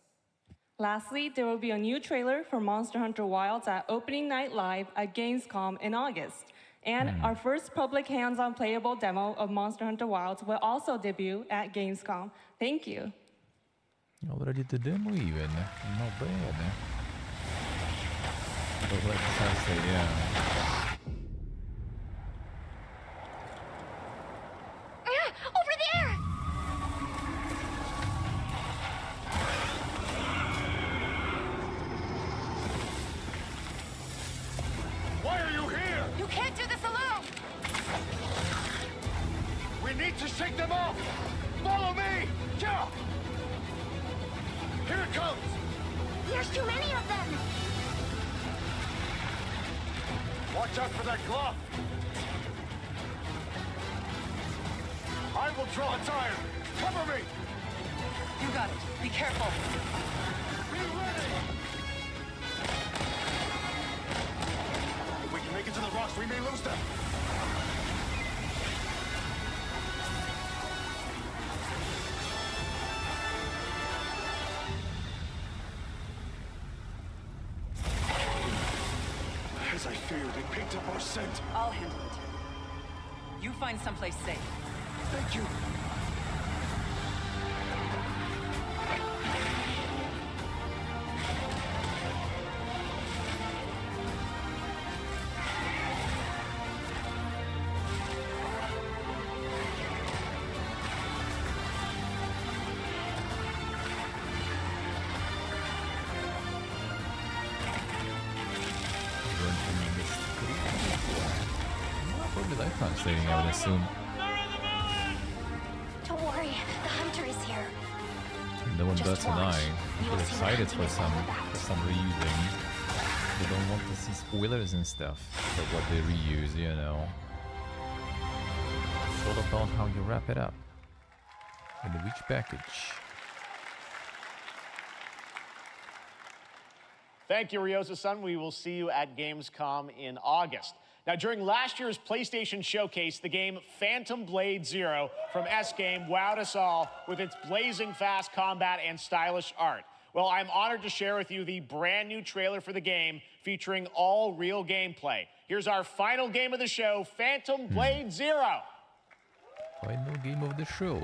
Lastly, there will be a new trailer for Monster Hunter Wilds at Opening Night Live at Gamescom in August. And our first public hands-on playable demo of Monster Hunter Wilds will also debut at Gamescom. Thank you. Already the demo even. Not bad. But like I said, yeah. Over there! Why are you here? You can't do this alone! We need to shake them off! Follow me! Yeah! Here it comes! There's too many of them! Watch out for that glove! I will draw its iron! Cover me! You got it. Be careful. Be ready! If we can make it to the rocks, we may lose them! As I feared, it picked up our scent. I'll handle it. You find someplace safe. Thank you. Probably like translating, I would assume. Don't worry, the hunter is here. No one does tonight. People excited for some reusing. They don't want to see spoilers and stuff for what they reuse, you know. It's all about how you wrap it up in which package. Thank you, Ryosa-san. We will see you at Gamescom in August. Now, during last year's PlayStation Showcase, the game Phantom Blade Zero from S-Game wowed us all with its blazing fast combat and stylish art. Well, I'm honored to share with you the brand new trailer for the game featuring all real gameplay. Here's our final game of the show, Phantom Blade Zero. Final game of the show.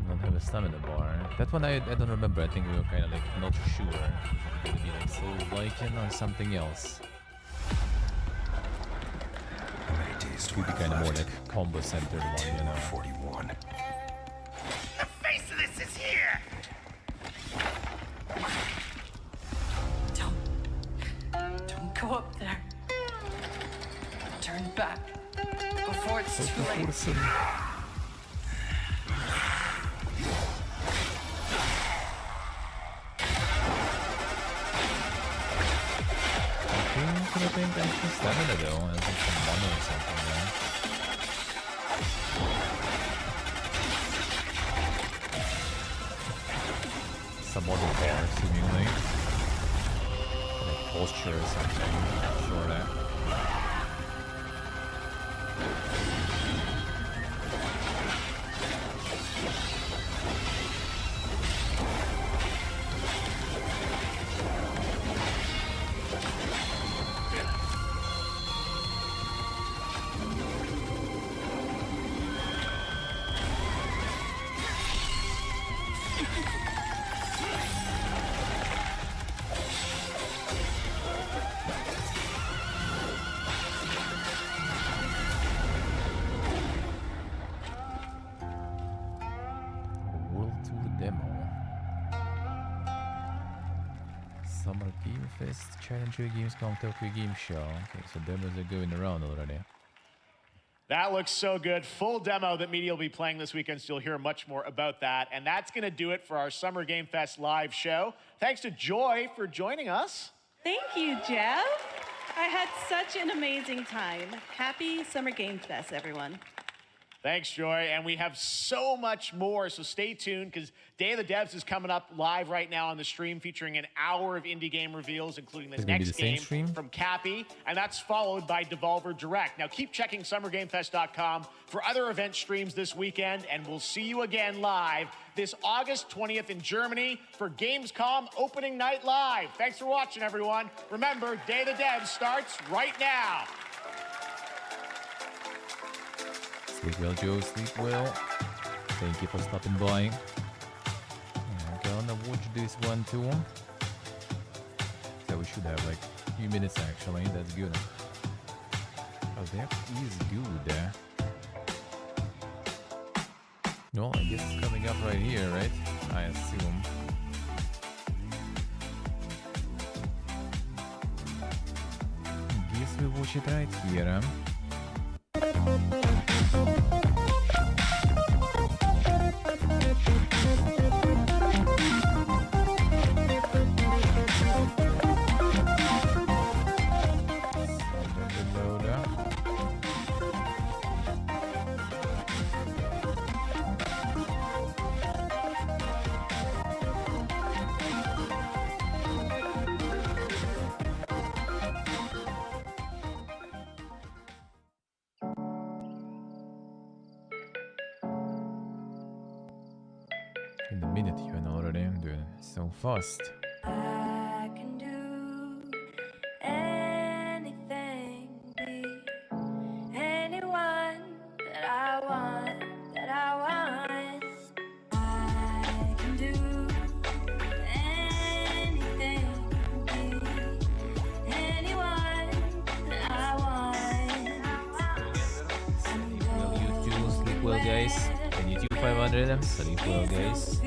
Don't have a stamina bar. That one I don't remember. I think we were kind of like not sure if it would be like Soul Lycan or something else. Could be kind of more like combo centered one, you know. 41. The face of this is here! Don't go up there. Turn back before it's too late. I think actually stamina though, I think some mana or something there. Some other bar seemingly. Like posture or something, I'm not sure that. Game Fest, Challenger Gamescom, Tokyo Game Show. Okay, so demos are going around already. That looks so good. Full demo that media will be playing this weekend, so you'll hear much more about that. And that's going to do it for our Summer Game Fest live show. Thanks to Joy for joining us. Thank you, Jeff. I had such an amazing time. Happy Summer Game Fest, everyone. Thanks, Joy. And we have so much more, so stay tuned because Day of the Devs is coming up live right now on the stream, featuring an hour of indie game reveals, including the next game from Cappy, and that's followed by Devolver Direct. Now, keep checking summergamefest.com for other event streams this weekend, and we'll see you again live this August 20th in Germany for Gamescom Opening Night Live. Thanks for watching, everyone. Remember, Day of the Devs starts right now. Sleep well, Joe. Sleep well. Thank you for stopping by. I'm gonna watch this one too. So we should have like a few minutes actually. That's good. Oh, that is good. No, I guess it's coming up right here, right? I assume. I guess we watch it right here. In the minute here and already I'm doing so fast. I can do anything, be anyone that I want, that I want. I can do anything, be anyone that I want. Sleep well, YouTube. Sleep well, guys. And YouTube 500. Sleep well, guys.